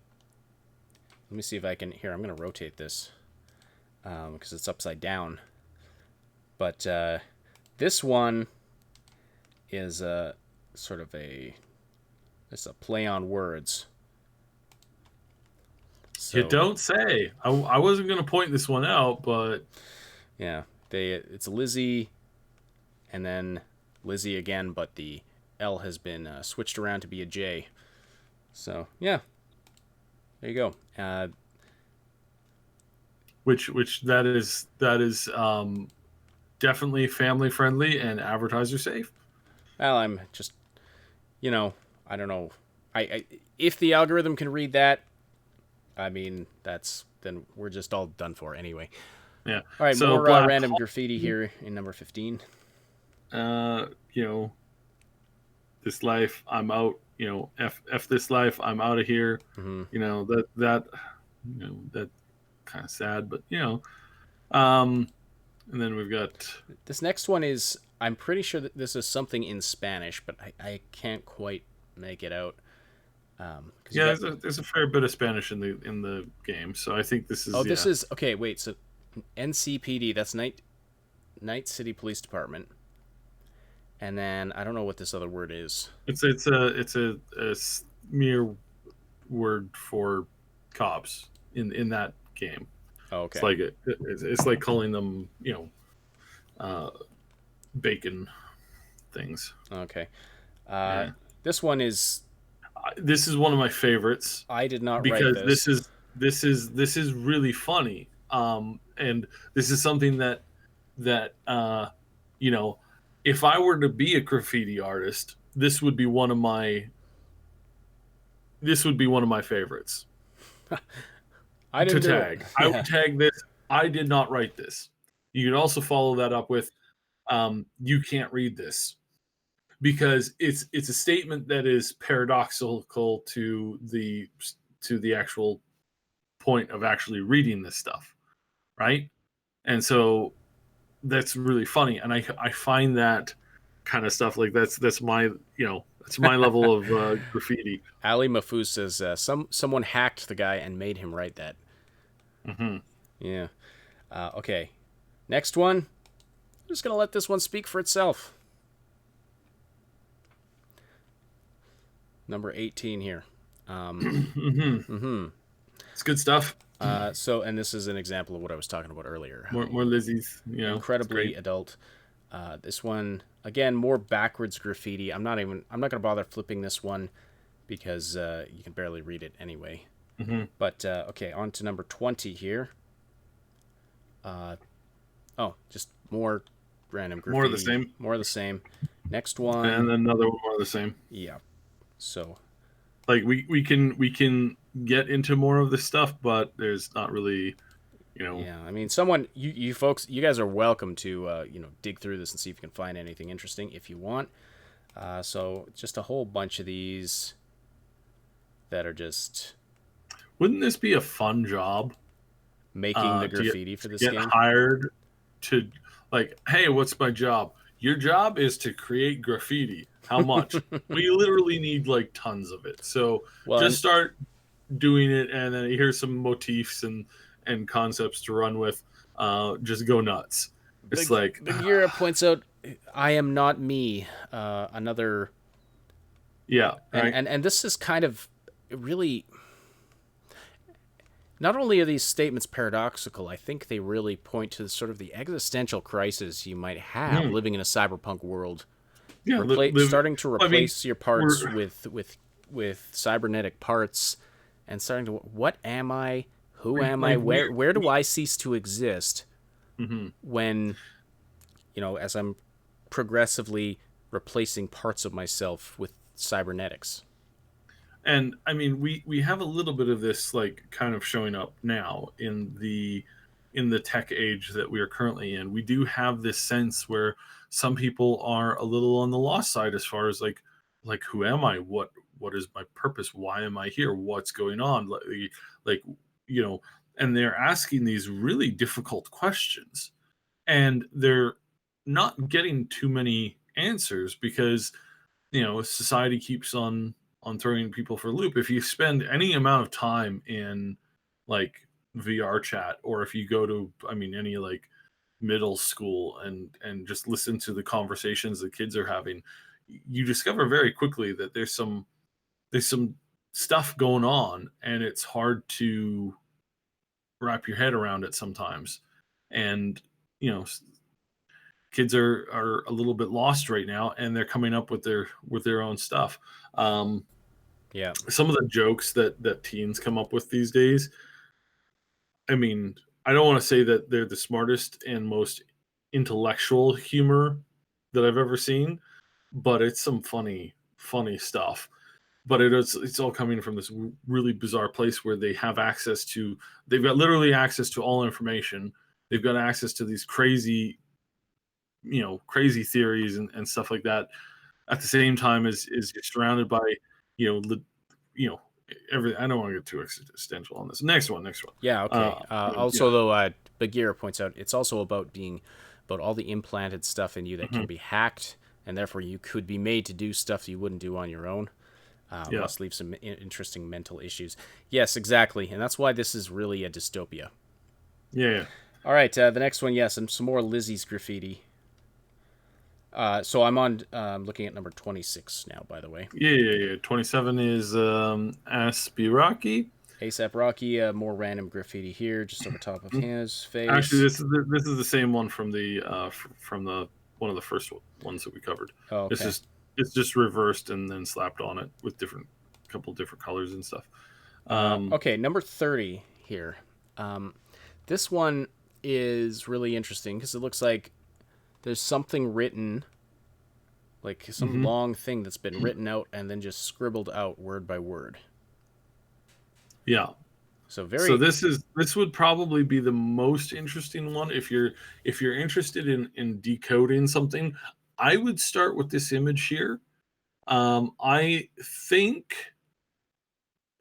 S2: me see if I can. Here, I'm going to rotate this because it's upside down. But this one is sort of it's a play on words. So,
S3: you don't say. I wasn't going to point this one out, but
S2: yeah, it's Lizzie, and then Lizzie again, but the L has been switched around to be a J. So yeah, there you go.
S3: Which that is definitely family friendly and advertiser safe.
S2: Well, I'm just, I don't know. I if the algorithm can read that, I mean, then we're just all done for anyway.
S3: Yeah.
S2: All right,
S3: so
S2: more random graffiti here in number 15.
S3: This life, I'm out. F this life, I'm out of here.
S2: Mm-hmm.
S3: That kind of sad, but and then we've got
S2: this next one is. I'm pretty sure that this is something in Spanish, but I can't quite make it out.
S3: There's a fair bit of Spanish in the game, so I think this is.
S2: Oh, this is okay. Wait, so NCPD, that's Night City Police Department, and then I don't know what this other word is.
S3: It's a mere word for cops in that game.
S2: Oh, okay.
S3: It's like calling them bacon things.
S2: Okay.
S3: Yeah.
S2: This one is.
S3: This is one of my favorites
S2: I did not write
S3: because
S2: this.
S3: this is really funny. And this is something that you know, if I were to be a graffiti artist, this would be one of my favorites
S2: I
S3: to
S2: didn't do it.
S3: tag. I would tag this. I did not write this. You can also follow that up with you can't read this, because it's a statement that is paradoxical to the actual point of actually reading this stuff, right? And so that's really funny, and I find that kind of stuff like that's my that's my level of graffiti.
S2: Ali Mafuz says someone hacked the guy and made him write that.
S3: Hmm.
S2: Yeah. Okay. Next one. I'm just gonna let this one speak for itself. Number 18 here.
S3: It's good stuff.
S2: And this is an example of what I was talking about earlier.
S3: More Lizzie's,
S2: Incredibly adult. This one, again, more backwards graffiti. I'm not gonna bother flipping this one because you can barely read it anyway.
S3: Mm-hmm.
S2: But okay, on to number 20 here. Just more random graffiti.
S3: More of the same.
S2: More of the same. Next one.
S3: And another one more of the same.
S2: Yeah. So.
S3: Like we can get into more of this stuff, but there's not really,
S2: Yeah, I mean, you folks, you guys are welcome to dig through this and see if you can find anything interesting if you want. So just a whole bunch of these that are just.
S3: Wouldn't this be a fun job?
S2: Making the graffiti for this
S3: game?
S2: Get
S3: hired to, like, hey, what's my job? Your job is to create graffiti. How much? We literally need like tons of it. So just start doing it, and then here's some motifs and concepts to run with. Just go nuts. It's like
S2: Bagheera points out, I am not me. Another.
S3: Yeah. Right.
S2: And this is kind of really. Not only are these statements paradoxical, I think they really point to sort of the existential crisis you might have living in a cyberpunk world.
S3: Yeah,
S2: starting to replace your parts with cybernetic parts, and starting to, what am I? Who am I? Where do I cease to exist? When, as I'm progressively replacing parts of myself with cybernetics.
S3: And I mean, we have a little bit of this like kind of showing up now in the tech age that we are currently in. We do have this sense where some people are a little on the lost side as far as like who am I? What is my purpose? Why am I here? What's going on? And they're asking these really difficult questions, and they're not getting too many answers because society keeps on throwing people for a loop. If you spend any amount of time in like VR chat, or if you go to any like middle school and just listen to the conversations the kids are having, you discover very quickly that there's some stuff going on, and it's hard to wrap your head around it sometimes. And kids are a little bit lost right now, and they're coming up with their own stuff.
S2: Yeah,
S3: some of the jokes that teens come up with these days, I mean, I don't want to say that they're the smartest and most intellectual humor that I've ever seen, but it's some funny stuff. But it's all coming from this really bizarre place where they've got literally access to all information. They've got access to these crazy theories and stuff like that. At the same time as you're surrounded by, everything. I don't want to get too existential on this. Next one.
S2: Yeah. Okay. Though, Bagheera points out it's also about all the implanted stuff in you that can be hacked, and therefore you could be made to do stuff you wouldn't do on your own. Must leave some interesting mental issues. Yes, exactly, and that's why this is really a dystopia.
S3: Yeah.
S2: All right. The next one, yes, and some more Lizzie's graffiti. So I'm on looking at number 26 now, by the way.
S3: Yeah. 27 is ASAP Rocky.
S2: ASAP Rocky, more random graffiti here, just over top of his face.
S3: Actually, this is the same one from the one of the first ones that we covered.
S2: Oh, okay.
S3: It's just reversed and then slapped on it with different couple different colors and stuff.
S2: Okay, number 30 here. This one is really interesting because it looks like there's something written, like some long thing that's been written out and then just scribbled out word by word.
S3: Yeah.
S2: So
S3: this would probably be the most interesting one if you're interested in decoding something. I would start with this image here. I think,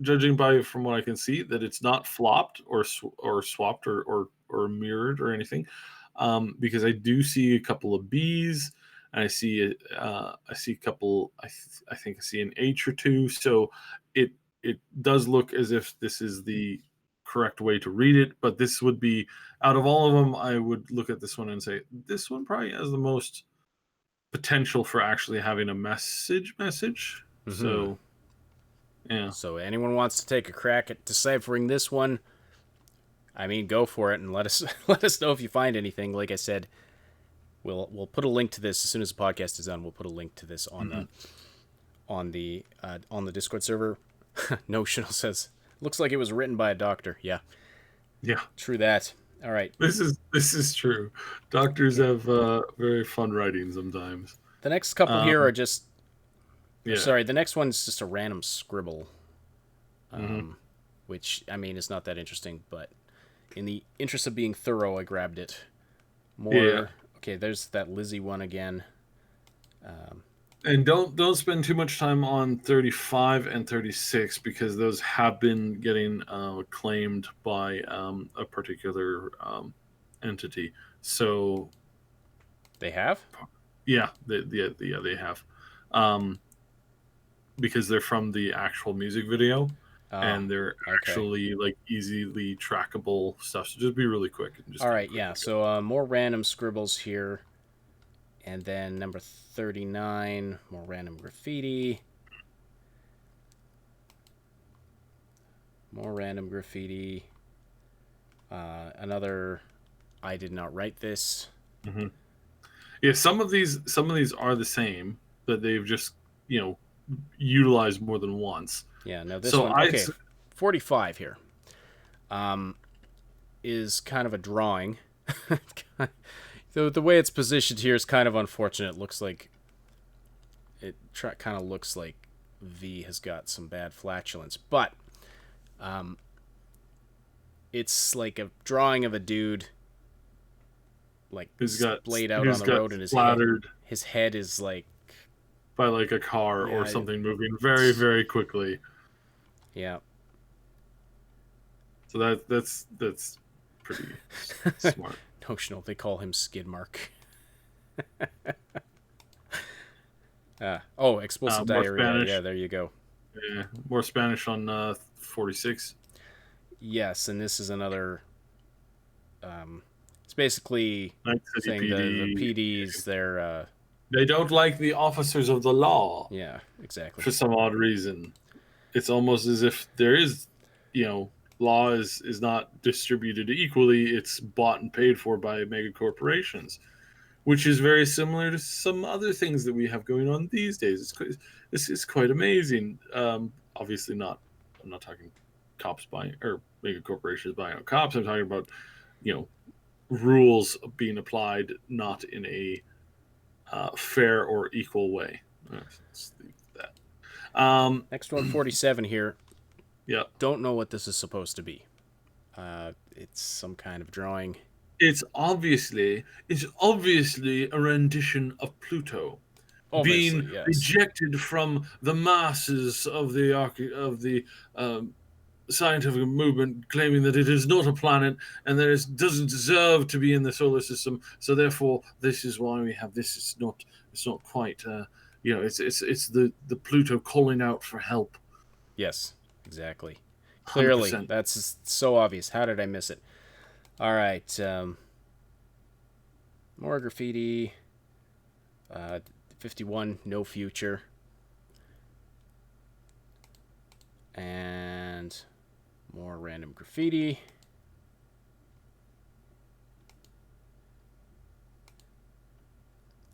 S3: judging by from what I can see, that it's not flopped or swapped or mirrored or anything, because I do see a couple of B's and I see a couple. I think I see an H or two. So it does look as if this is the correct way to read it. But this would be, out of all of them, I would look at this one and say this one probably has the most potential for actually having a message. So yeah.
S2: So anyone wants to take a crack at deciphering this one, I mean, go for it and let us let us know if you find anything. Like I said, we'll put a link to this as soon as the podcast is done. We'll put a link to this on the Discord server. Notional says, looks like it was written by a doctor. Yeah, true that. All right,
S3: this is true. Doctors have very fun writing sometimes.
S2: the next couple here are just.
S3: Yeah.
S2: Sorry, the next one's just a random scribble, which I mean is not that interesting, but in the interest of being thorough, I grabbed it. More.
S3: Yeah.
S2: Okay, there's that Lizzie one again.
S3: And don't spend too much time on 35 and 36 because those have been getting claimed by a particular entity. So
S2: They have?
S3: yeah, they have, because they're from the actual music video. And they're actually like easily trackable stuff. So just be really quick. And just
S2: all right, yeah. So more random scribbles here. And then number 39, more random graffiti. More random graffiti. Another, I did not write this.
S3: Yeah, some of these are the same, but they've just utilized more than once.
S2: Yeah, no, this one. Okay, 45 here. Is kind of a drawing. The way it's positioned here is kind of unfortunate. It looks like kind of looks like V has got some bad flatulence, but it's like a drawing of a dude like splayed out on the road, and his head is like
S3: by like a car or something moving very, very quickly.
S2: Yeah.
S3: So that's pretty smart.
S2: Notional. They call him Skidmark. Explosive diarrhea.
S3: Spanish.
S2: Yeah, there you go.
S3: Yeah, more Spanish on 46.
S2: Yes, and this is another. It's basically saying the PDs,
S3: they don't like the officers of the law.
S2: Yeah, exactly.
S3: For some odd reason, it's almost as if there is, law is not distributed equally. It's bought and paid for by mega corporations, which is very similar to some other things that we have going on these days. This is quite amazing. Obviously not. I'm not talking cops buying or mega corporations buying out cops. I'm talking about, rules being applied not in a fair or equal way. Let's leave that.
S2: Next one, 47 here.
S3: Yeah.
S2: Don't know what this is supposed to be. It's some kind of drawing.
S3: It's obviously a rendition of Pluto being rejected from the masses of the scientific movement, claiming that it is not a planet and that it doesn't deserve to be in the solar system. So therefore, this is why we have this. It's not quite. It's the Pluto calling out for help.
S2: Yes. Exactly. Clearly,
S3: 100%.
S2: That's so obvious. How did I miss it? All right. More graffiti. 51, no future. And more random graffiti.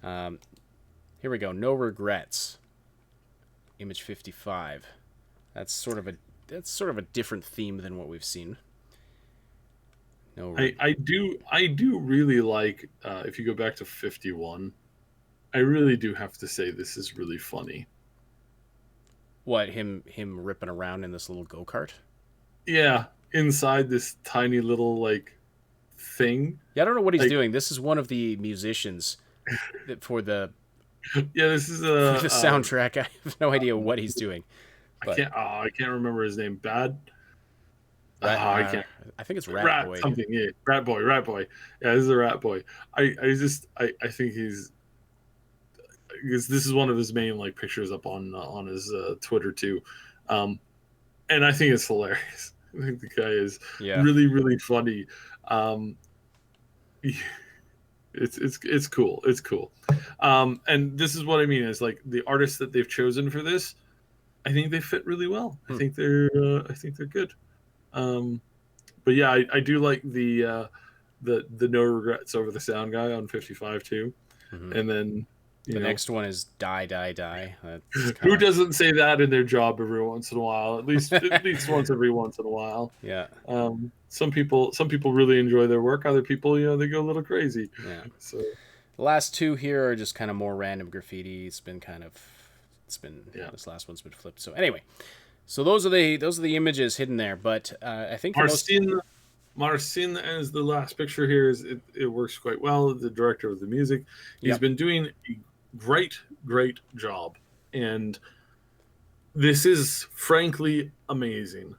S2: Here we go. No regrets. Image 55. That's sort of a different theme than what we've seen. No,
S3: I do really like if you go back to 51. I really do have to say this is really funny.
S2: what him ripping around in this little go-kart?
S3: Yeah, inside this tiny little like thing.
S2: Yeah, I don't know what he's
S3: Like,
S2: doing. This is one of the musicians for the
S3: yeah, this is
S2: for the soundtrack. I have no idea what he's doing. But
S3: I can't remember his name. Bad. I
S2: Rat,
S3: can't.
S2: I think it's Rat Boy.
S3: Something. Yeah, Rat Boy. Yeah, this is a Rat Boy. I think he's because this is one of his main like pictures up on his Twitter too, and I think it's hilarious. I think the guy is really really funny. It's cool. It's cool. And this is what I mean is like the artists that they've chosen for this. I think they fit really well. I think they're good. But yeah, I do like the no regrets over the sound guy on 55 too.
S2: Mm-hmm.
S3: And then
S2: the next one is die die die.
S3: Who doesn't say that in their job every once in a while? At least once every once in a while.
S2: Yeah.
S3: Some people really enjoy their work. Other people, they go a little crazy.
S2: Yeah.
S3: So
S2: the last two here are just kind of more random graffiti. This last one's been flipped. So anyway, so those are the images hidden there. But I think
S3: Marcin as the last picture here it works quite well. The director of the music, he's been doing a great job, and this is frankly amazing.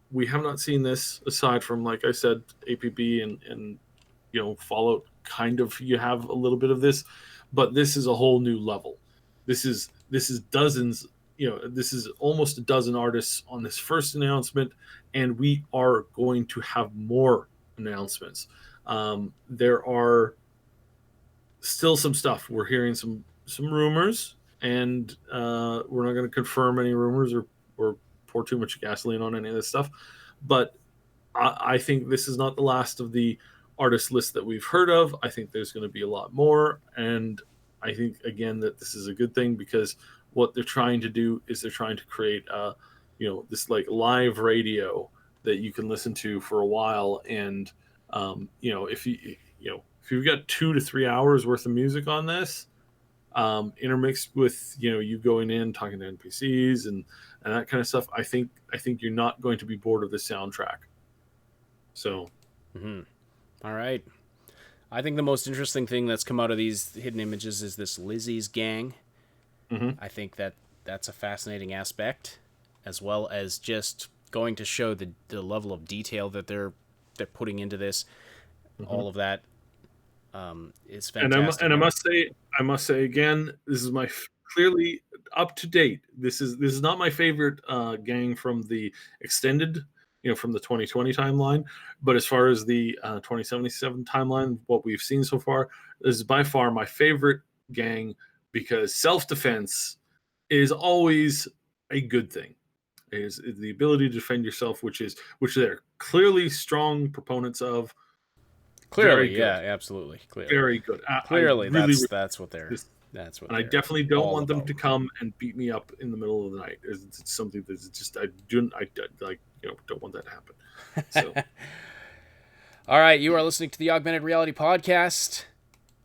S3: We have not seen this aside from, like I said, APB and Fallout. Kind of, you have a little bit of this, but this is a whole new level. This is dozens. This is almost a dozen artists on this first announcement, and we are going to have more announcements. There are still some stuff. We're hearing some rumors, and we're not going to confirm any rumors or pour too much gasoline on any of this stuff. But I think this is not the last of the artist list that we've heard of. I think there's going to be a lot more, and I think again that this is a good thing because what they're trying to do is they're trying to create this like live radio that you can listen to for a while, and if you've got 2 to 3 hours worth of music on this, intermixed with you going in talking to NPCs and that kind of stuff, I think you're not going to be bored of the soundtrack. So
S2: all right, I think the most interesting thing that's come out of these hidden images is this Lizzie's gang. I think that's a fascinating aspect, as well as just going to show the level of detail that they're putting into this. All of that is fantastic.
S3: And I must say again, this is my clearly up to date. This is not my favorite gang from the extended, from the 2020 timeline, but as far as the 2077 timeline, what we've seen so far, this is by far my favorite gang because self-defense is always a good thing. It is the ability to defend yourself, which they're clearly strong proponents of.
S2: Clearly, yeah, absolutely, clearly,
S3: very good.
S2: Clearly, that's what they're. That's what.
S3: And I definitely don't want them to come and beat me up in the middle of the night. It's something that's just I don't want that to happen. So,
S2: all right, you are listening to the Augmented Reality podcast,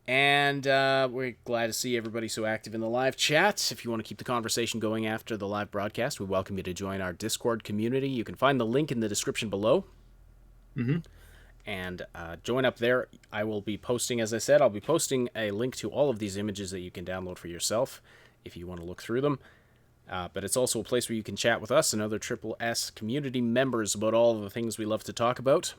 S2: and we're glad to see everybody so active in the live chat. If you want to keep the conversation going after the live broadcast, we welcome you to join our Discord community. You can find the link in the description below. And join up there. I will be posting, as I said, I'll be posting a link to all of these images that you can download for yourself if you want to look through them. But it's also a place where you can chat with us and other Triple S community members about all of the things we love to talk about.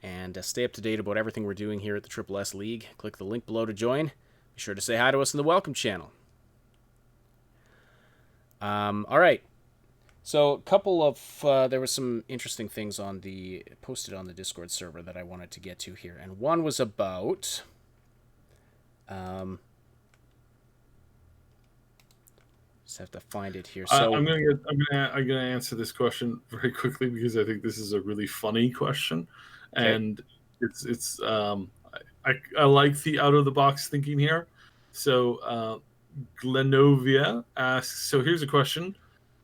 S2: And stay up to date about everything we're doing here at the Triple S League. Click the link below to join. Be sure to say hi to us in the welcome channel. All right. So a couple of there was some interesting things posted on the Discord server that I wanted to get to here, and one was about just have to find it here. So
S3: I'm gonna answer this question very quickly because I think this is a really funny question, and it's I like the out of the box thinking here. So Glenovia asks, so here's a question.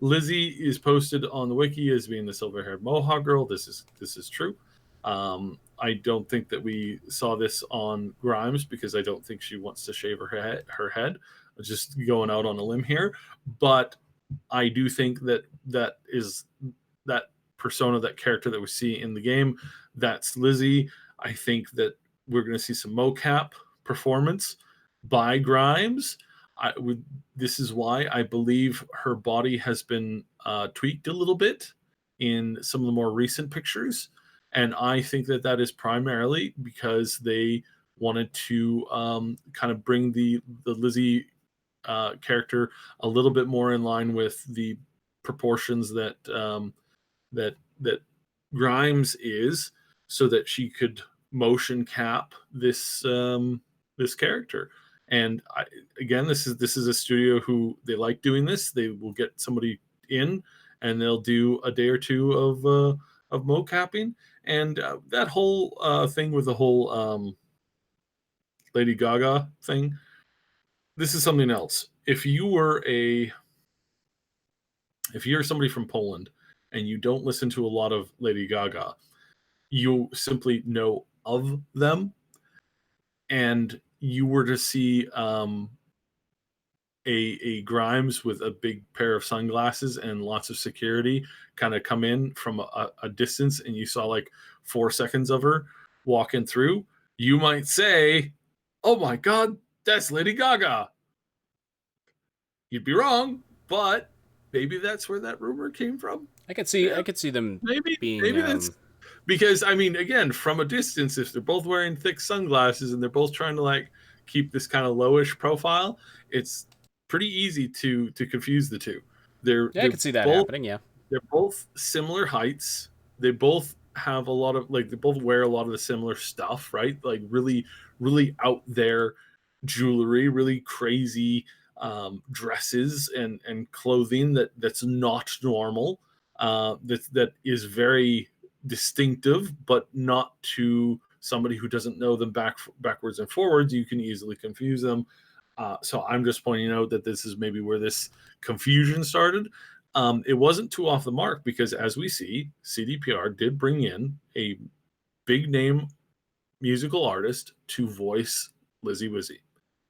S3: Lizzie is posted on the wiki as being the silver-haired Mohawk girl. This is true. I don't think that we saw this on Grimes because I don't think she wants to shave her head. Just going out on a limb here, but I do think that that persona, that character that we see in the game, that's Lizzie. I think that we're going to see some mocap performance by Grimes. This is why I believe her body has been tweaked a little bit in some of the more recent pictures, and I think that that is primarily because they wanted to kind of bring the Lizzie character a little bit more in line with the proportions that that Grimes is, so that she could motion cap this character. And again, this is a studio who they like doing this. They will get somebody in, and they'll do a day or two of mocapping, and that whole thing with the whole Lady Gaga thing. This is something else. If you're somebody from Poland and you don't listen to a lot of Lady Gaga, you simply know of them, and you were to see a Grimes with a big pair of sunglasses and lots of security kind of come in from a distance, and you saw like 4 seconds of her walking through, you might say, "Oh my God, that's Lady Gaga." You'd be wrong, but maybe that's where that rumor came from.
S2: I could see them being
S3: that's because, I mean, again, from a distance, if they're both wearing thick sunglasses and they're both trying to like keep this kind of lowish profile, it's pretty easy to confuse the two.
S2: I could see that happening. Yeah,
S3: they're both similar heights. They both have a lot of they both wear a lot of the similar stuff, right? Like really, really out there jewelry, really crazy dresses and clothing that's not normal, that is very distinctive, but not to somebody who doesn't know them backwards and forwards. You can easily confuse them. So I'm just pointing out that this is maybe where this confusion started. It wasn't too off the mark because, as we see, CDPR did bring in a big name musical artist to voice Lizzie Wizzy,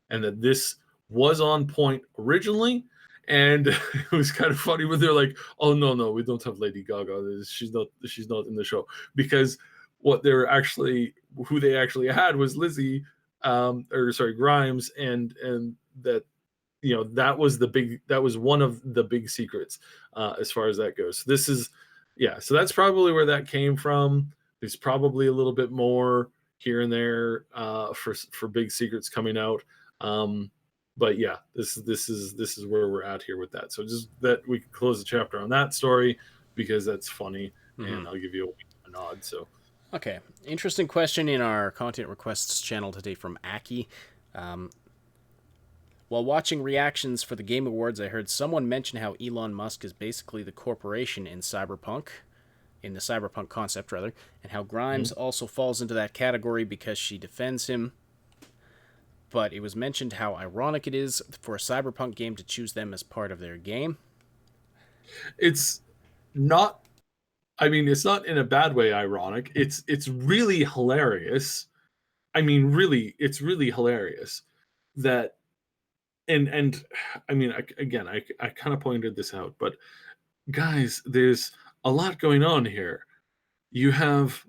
S3: and that this was on point originally. And it was kind of funny when they're like, "Oh no, we don't have Lady Gaga. She's not in the show," because who they actually had was Lizzie, Grimes, and that that was one of the big secrets as far as that goes. So that's probably where that came from. There's probably a little bit more here and there for big secrets coming out. But yeah, this is where we're at here with that. So just that we can close the chapter on that story because that's funny, and I'll give you a nod. So
S2: okay, interesting question in our content requests channel today from Aki. While watching reactions for the Game Awards, I heard someone mention how Elon Musk is basically the corporation in Cyberpunk, in the Cyberpunk concept rather, and how Grimes also falls into that category because she defends him. But it was mentioned how ironic it is for a Cyberpunk game to choose them as part of their game.
S3: It's not, I mean, it's not in a bad way ironic. It's really hilarious. I mean, really, it's really hilarious that, and I mean, I kind of pointed this out, but guys, there's a lot going on here. You have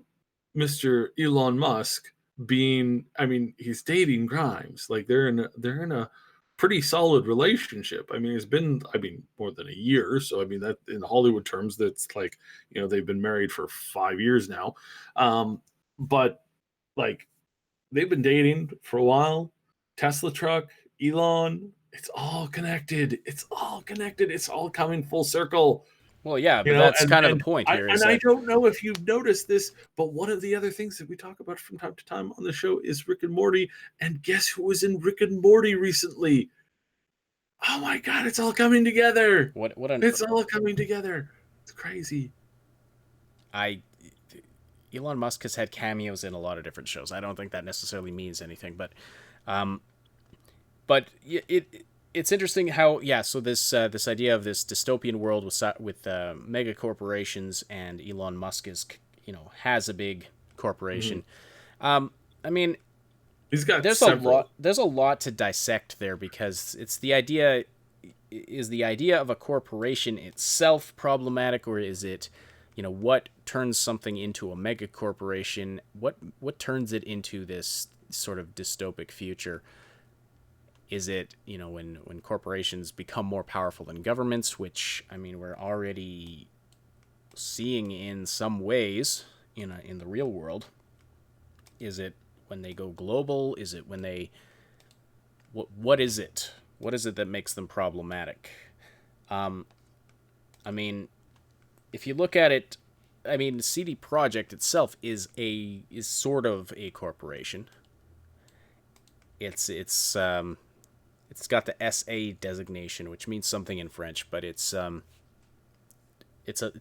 S3: Mr. Elon Musk he's dating Grimes. Like they're in a pretty solid relationship. I mean, it's been more than a year. So I mean, that in Hollywood terms, that's like, they've been married for 5 years now. But like they've been dating for a while. Tesla truck, Elon, it's all connected. It's all coming full circle.
S2: Well, yeah, but that's kind of the point here.
S3: I don't know if you've noticed this, but one of the other things that we talk about from time to time on the show is Rick and Morty. And guess who was in Rick and Morty recently? Oh my God, it's all coming together. It's all coming together. It's crazy.
S2: Elon Musk has had cameos in a lot of different shows. I don't think that necessarily means anything, but it's interesting how so this idea of this dystopian world with mega corporations, and Elon Musk is has a big corporation. I mean,
S3: He's got
S2: there's
S3: several.
S2: a lot to dissect there, because it's the idea of a corporation itself problematic, or is it what turns something into a mega corporation, what turns it into this sort of dystopic future? Is it when corporations become more powerful than governments, which I mean we're already seeing in some ways in the real world? Is it when they go global? Is it when they what is it? What is it that makes them problematic? I mean, if you look at it, I mean, CD Projekt itself is sort of a corporation. It's got the SA designation, which means something in French, but it's a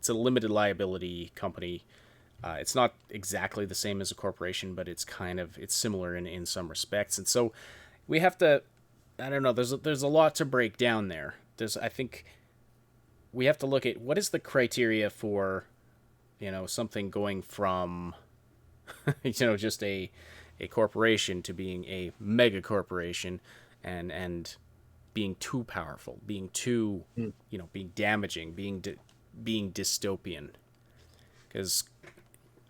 S2: limited liability company. It's not exactly the same as a corporation, but it's similar in some respects. And so we have to, I don't know, there's a lot to break down there. I think we have to look at what is the criteria for something going from just a corporation to being a mega corporation, and being too powerful, being too being damaging, being dystopian. Because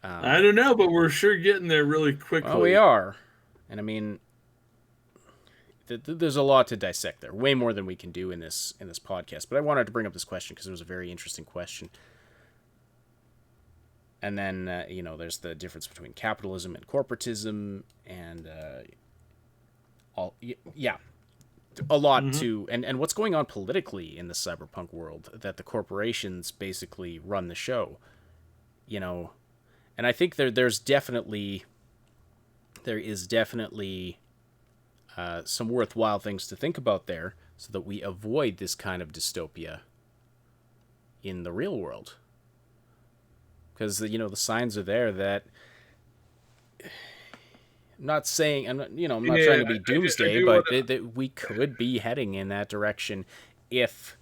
S3: I don't know, but we're sure getting there really quickly.
S2: well, we are. And I mean, there's a lot to dissect there, way more than we can do in this podcast. But I wanted to bring up this question because it was a very interesting question. And then there's the difference between capitalism and corporatism, and a lot to and what's going on politically in the cyberpunk world, that the corporations basically run the show. And I think there is definitely some worthwhile things to think about there, so that we avoid this kind of dystopia in the real world. Because the signs are there that, I'm not saying I'm not trying to be doomsday, but that we could be heading in that direction if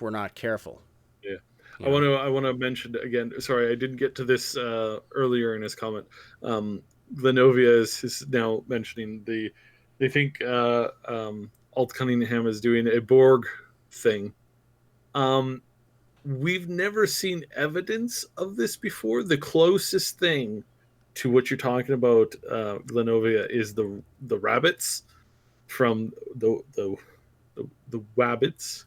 S2: we're not careful.
S3: Yeah. I want to mention again. Sorry, I didn't get to this earlier in his comment. Glenovia is now mentioning they think Alt Cunningham is doing a Borg thing. We've never seen evidence of this before. The closest thing to what you're talking about, Glenovia, is the rabbits from the wabbits.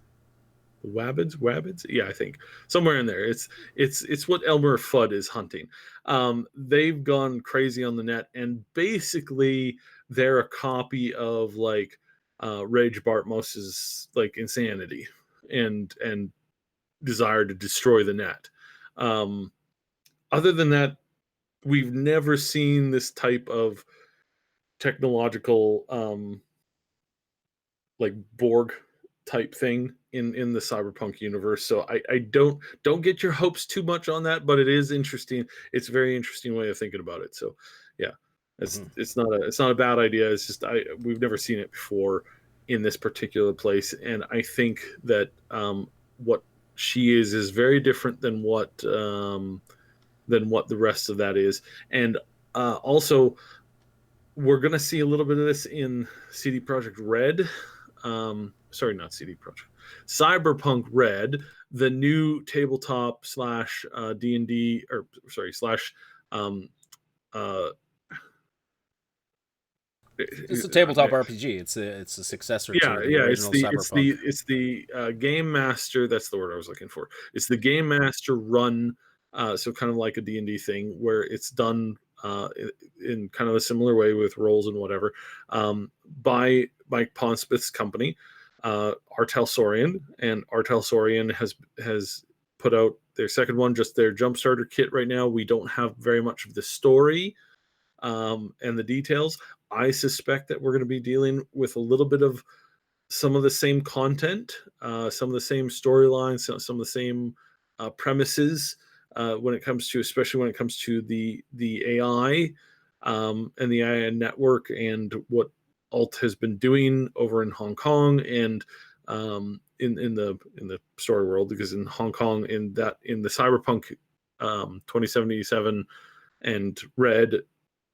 S3: Wabbits? Yeah, I think somewhere in there. It's what Elmer Fudd is hunting. They've gone crazy on the net, and basically they're a copy of like Rage Bartmos's like insanity and desire to destroy the net. Other than that, we've never seen this type of technological like Borg type thing in the cyberpunk universe. So I don't get your hopes too much on that, but it is interesting. It's a very interesting way of thinking about it. So yeah, it's not a bad idea. It's just we've never seen it before in this particular place, and I think that what she is very different than what the rest of that is. And also, we're going to see a little bit of this in CD Projekt Red. Sorry, not CD Projekt. Cyberpunk Red, the new tabletop slash D&D, or sorry, slash
S2: it's a tabletop RPG. It's a successor to the original Cyberpunk.
S3: It's the game master. That's the word I was looking for. It's the game master run. So kind of like a D&D thing, where it's done in kind of a similar way with roles and whatever, by Mike Ponspith's company, Artel Saurian. And Artel Saurian has put out their second one, just their Jumpstarter kit right now. We don't have very much of the story and the details. I suspect that we're going to be dealing with a little bit of some of the same content, some of the same storylines, some of the same premises, especially when it comes to the AI and the AI network, and what
S4: Alt has been doing over in Hong Kong and in the story world, because in Hong Kong, in the Cyberpunk 2077 and Red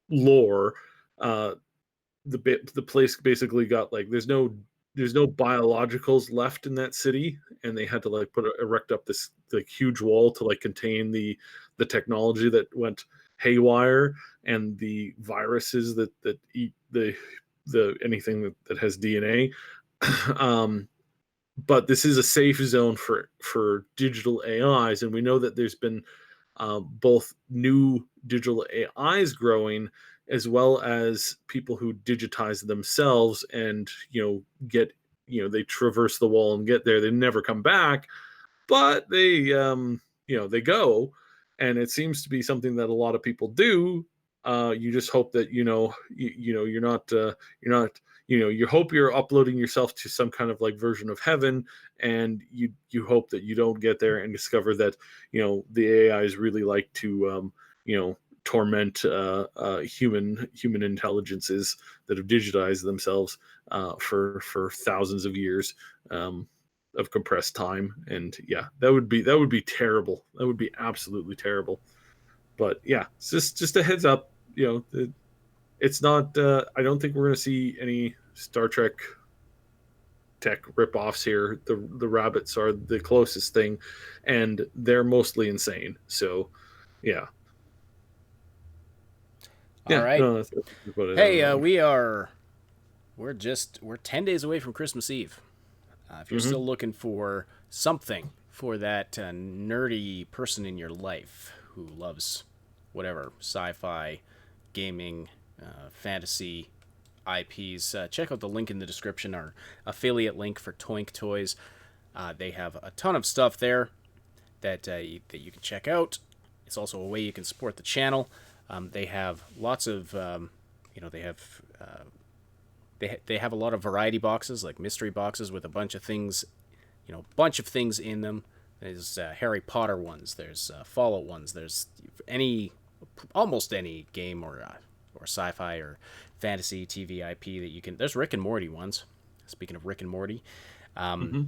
S4: lore, the place basically got like there's no biologicals left in that city, and they had to like erect up this like huge wall to like contain the technology that went haywire, and the viruses that eat the anything that has DNA. But this is a safe zone for digital AIs, and we know that there's been both new digital AIs growing, as well as people who digitize themselves and get they traverse the wall and get there. They never come back, but they they go, and it seems to be something that a lot of people do. You just hope that you're not you hope you're uploading yourself to some kind of like version of heaven, and you hope that you don't get there and discover that the AIs really like to torment human intelligences that have digitized themselves for thousands of years of compressed time. And yeah, that would be terrible. That would be absolutely terrible. But yeah, it's just a heads up. It's not. I don't think we're going to see any Star Trek tech ripoffs here. The rabbits are the closest thing, and they're mostly insane. So, yeah.
S2: All right.
S4: No, that's about it.
S2: Hey, we're 10 days away from Christmas Eve. If you're still looking for something for that nerdy person in your life who loves whatever sci-fi, gaming, fantasy IPs, check out the link in the description, our affiliate link for Toink Toys. They have a ton of stuff there that you can check out. It's also a way you can support the channel. They have lots of, they have a lot of variety boxes, like mystery boxes with a bunch of things, in them. There's Harry Potter ones, there's Fallout ones, there's almost any game or sci-fi or fantasy TV IP that you can. There's Rick and Morty ones. Speaking of Rick and Morty, of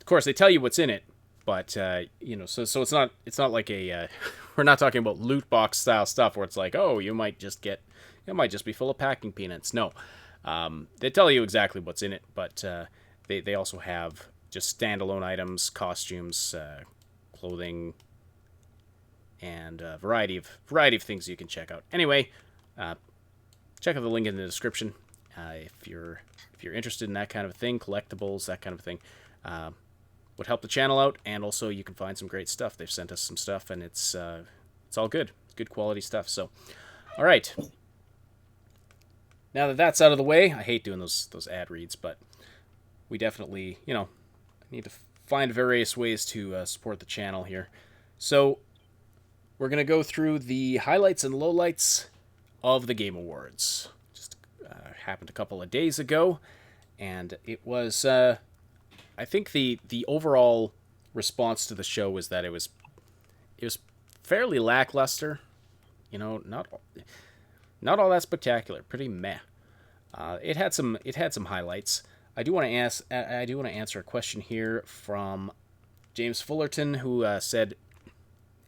S2: course they tell you what's in it, but so it's not like a we're not talking about loot box style stuff where it's like, oh, it might just be full of packing peanuts. No, they tell you exactly what's in it, but they also have just standalone items, costumes, clothing, and a variety of things you can check out. Anyway, check out the link in the description if you're interested in that kind of thing, collectibles, that kind of thing. Would help the channel out, and also you can find some great stuff. They've sent us some stuff, and it's all good. It's good quality stuff. So, all right. Now that that's out of the way, I hate doing those ad reads, but we definitely need to find various ways to support the channel here. So we're gonna go through the highlights and lowlights of the Game Awards. Just happened a couple of days ago, and it was. I think the overall response to the show was that it was fairly lackluster. Not all that spectacular. Pretty meh. It had some highlights. I do want to answer a question here from James Fullerton, who said,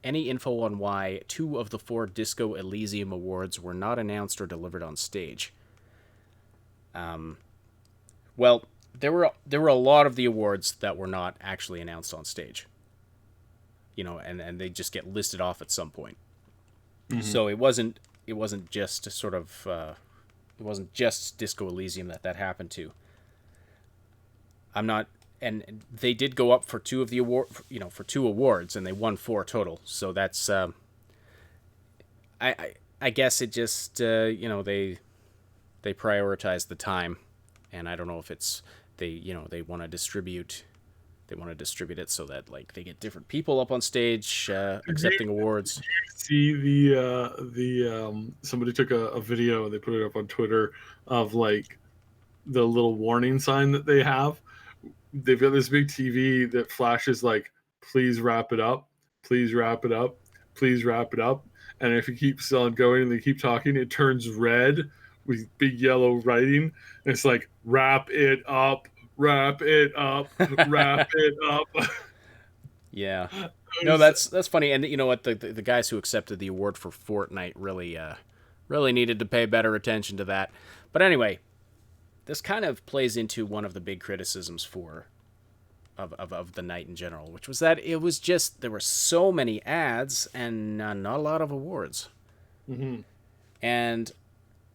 S2: any info on why 2 of the 4 Disco Elysium Awards were not announced or delivered on stage? Well, there were a lot of the awards that were not actually announced on stage. And they just get listed off at some point. So it wasn't just sort of it wasn't just Disco Elysium that happened to. And they did go up for 2 of the for 2 awards, and they won 4 total. So that's I guess it just they prioritize the time, and I don't know if it's they want to distribute it so that like they get different people up on stage accepting awards.
S3: See the somebody took a video and they put it up on Twitter of like the little warning sign that they have. They've got this big TV that flashes like, please wrap it up, please wrap it up, please wrap it up. And if it keeps on going and they keep talking, it turns red
S4: with big yellow writing. And it's like, wrap it up, wrap it up, wrap it up.
S2: Yeah.
S4: It
S2: No,
S4: was-
S2: that's funny. And you know what? The guys who accepted the award for Fortnite really needed to pay better attention to that. But anyway, this kind of plays into one of the big criticisms of the night in general, which was that it was just there were so many ads and not a lot of awards.
S4: Mhm.
S2: And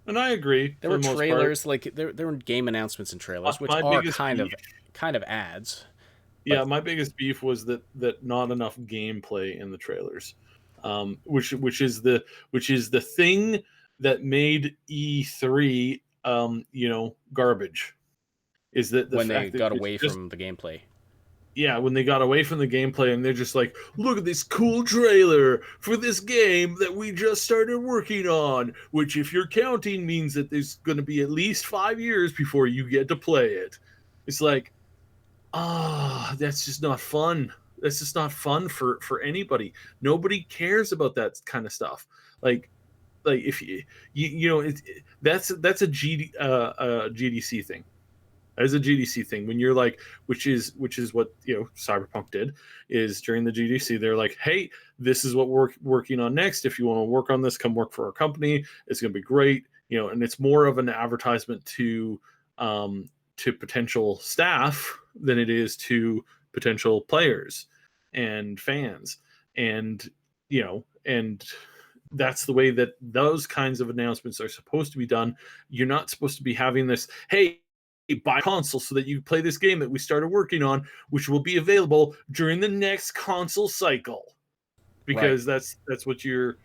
S4: And I agree.
S2: there
S4: for
S2: were
S4: the most
S2: trailers,
S4: part.
S2: like there were game announcements and trailers, which
S4: My
S2: are
S4: biggest
S2: kind
S4: beef,
S2: of ads.
S4: yeah, my biggest beef was that not enough gameplay in the trailers, which is the thing that made E3 garbage. Is that the
S2: When they
S4: fact that
S2: got
S4: it's
S2: away
S4: just
S2: from the gameplay.
S4: yeah, when they got away from the gameplay and they're just like, look at this cool trailer for this game that we just started working on, which, if you're counting, means that there's going to be at least 5 years before you get to play it. It's like, that's just not fun. That's just not fun for anybody. Nobody cares about that kind of stuff. Like if you know that's a GDC thing. As a GDC thing, when you're like, which is what Cyberpunk did, is during the GDC they're like, hey, this is what we're working on next. If you want to work on this, come work for our company. It's going to be great, and it's more of an advertisement to potential staff than it is to potential players and fans, and and that's the way that those kinds of announcements are supposed to be done. You're not supposed to be having this, hey, buy a console so that you play this game that we started working on, which will be available during the next console cycle, because that's what you're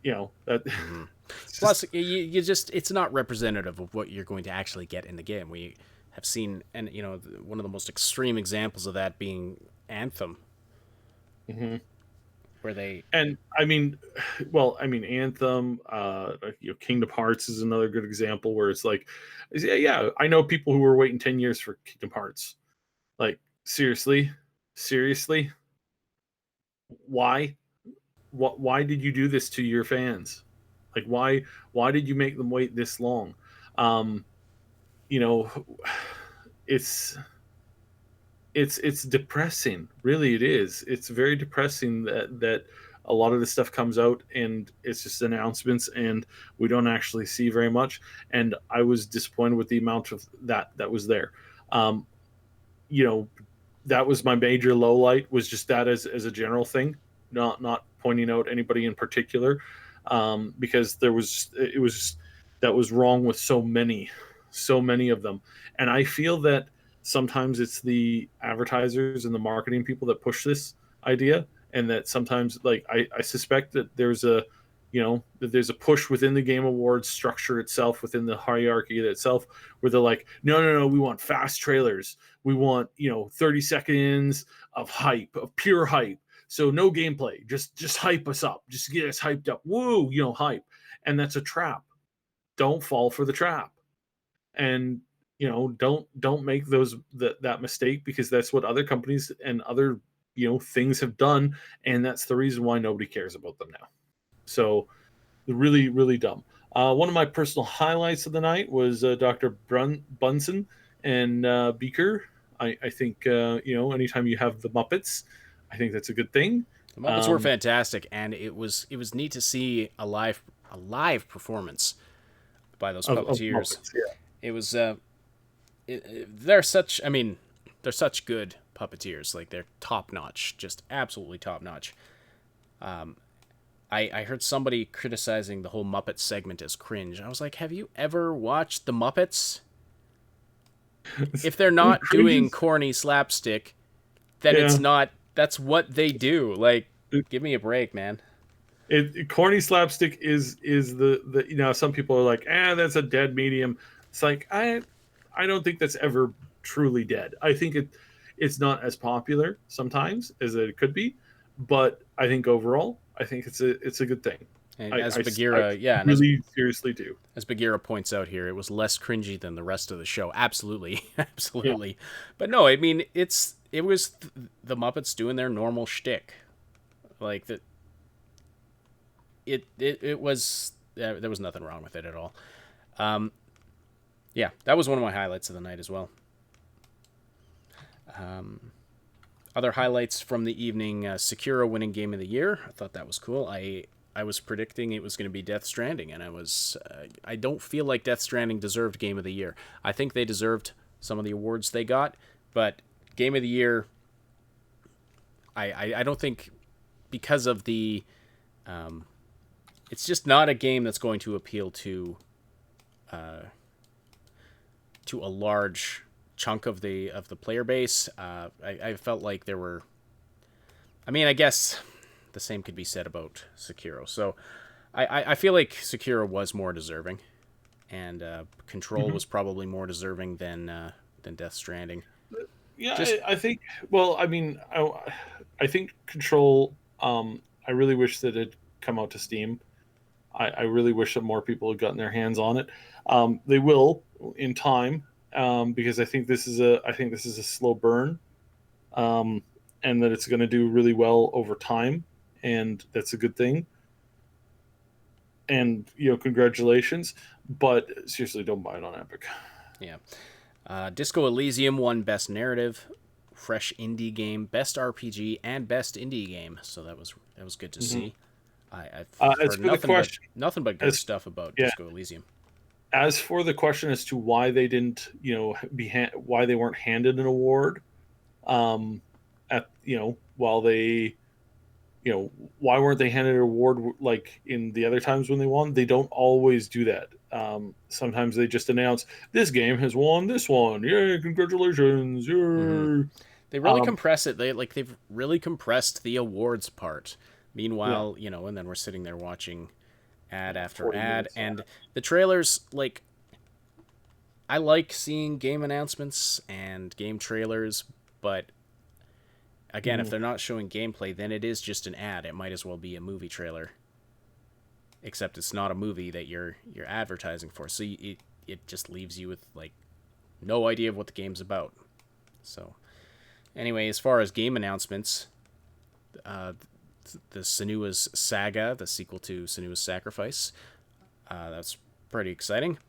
S4: that
S2: Mm-hmm.
S4: it's
S2: Plus,
S4: just,
S2: you just it's not representative of what you're going to actually get in the game. We have seen, and one of the most extreme examples of that being Anthem,
S4: Mhm.
S2: where they
S4: And Anthem, Kingdom Hearts is another good example where it's like, yeah, I know people who were waiting 10 years for Kingdom Hearts. Like, seriously, why? Why did you do this to your fans? Like, why did you make them wait this long? Um, you know, it's it's depressing. Really, it is. It's very depressing that a lot of this stuff comes out and it's just announcements and we don't actually see very much. And I was disappointed with the amount of that was there. Um, you know, that was my major low light, was just that as a general thing, not pointing out anybody in particular, because it was just, that was wrong with so many of them. And I feel that sometimes it's the advertisers and the marketing people that push this idea, and that sometimes, like, I suspect that there's a push within the Game Awards structure itself, within the hierarchy itself, where they're like, no, we want fast trailers. We want 30 seconds of hype, of pure hype. So no gameplay, just hype us up, just get us hyped up. Woo, hype. And that's a trap. Don't fall for the trap. And don't make that mistake, because that's what other companies and other things have done, and that's the reason why nobody cares about them now. So really, really dumb. One of my personal highlights of the night was Dr. Bunsen and Beaker. I think anytime you have the Muppets, I think that's a good thing.
S2: the Muppets were fantastic, and it was neat to see a live performance by those
S4: Of
S2: puppeteers.
S4: Muppets, yeah.
S2: It was they're such they're such good puppeteers. Like, they're top notch, just absolutely top notch. I heard somebody criticizing the whole Muppet segment as cringe. I was like, have you ever watched the Muppets? If they're not doing corny slapstick, then it's not. That's what they do. Like, give me a break, man.
S4: Corny slapstick is the some people are like, that's a dead medium. It's like, I don't think that's ever truly dead. I think it's not as popular sometimes as it could be, but I think overall, I think it's a good thing.
S2: And
S4: I really seriously do.
S2: As Bagheera points out here, it was less cringy than the rest of the show. Absolutely, absolutely. Yeah. But no, I mean, it was the Muppets doing their normal shtick, like that. It was there was nothing wrong with it at all. Yeah, that was one of my highlights of the night as well. Other highlights from the evening: Sekiro winning Game of the Year. I thought that was cool. I was predicting it was going to be Death Stranding, and I don't feel like Death Stranding deserved Game of the Year. I think they deserved some of the awards they got, but Game of the Year, I don't think, because of the, it's just not a game that's going to appeal to a large chunk of the player base. I felt like there were, I mean, I guess the same could be said about Sekiro. So I feel like Sekiro was more deserving, and Control was probably more deserving than Death Stranding.
S3: Yeah, I think. Well, I mean, I think Control. I really wish that it come out to Steam. I really wish that more people had gotten their hands on it. They will in time, because I think this is a slow burn, and that it's going to do really well over time, and that's a good thing. And congratulations. But seriously, don't buy it on Epic.
S2: Yeah. Disco Elysium won Best Narrative, Fresh Indie Game, Best RPG, and Best Indie Game. So that was good to see. I've
S3: As
S2: heard
S3: for the question,
S2: nothing but good stuff about Disco Elysium.
S3: As for the question as to why they didn't, why they weren't handed an award, while they, why weren't they handed an award like in the other times when they won? They don't always do that. Sometimes they just announce this game has won this one. Yay! Congratulations! Yay! Mm-hmm.
S2: They really compress it. They've really compressed the awards part. Meanwhile, and then we're sitting there watching ad after ad, and the trailers, like, I like seeing game announcements and game trailers, but again, if they're not showing gameplay, then it is just an ad. It might as well be a movie trailer, except it's not a movie that you're advertising for. So it just leaves you with like no idea of what the game's about. So anyway, as far as game announcements, the Senua's Saga, the sequel to Senua's Sacrifice, that's pretty exciting.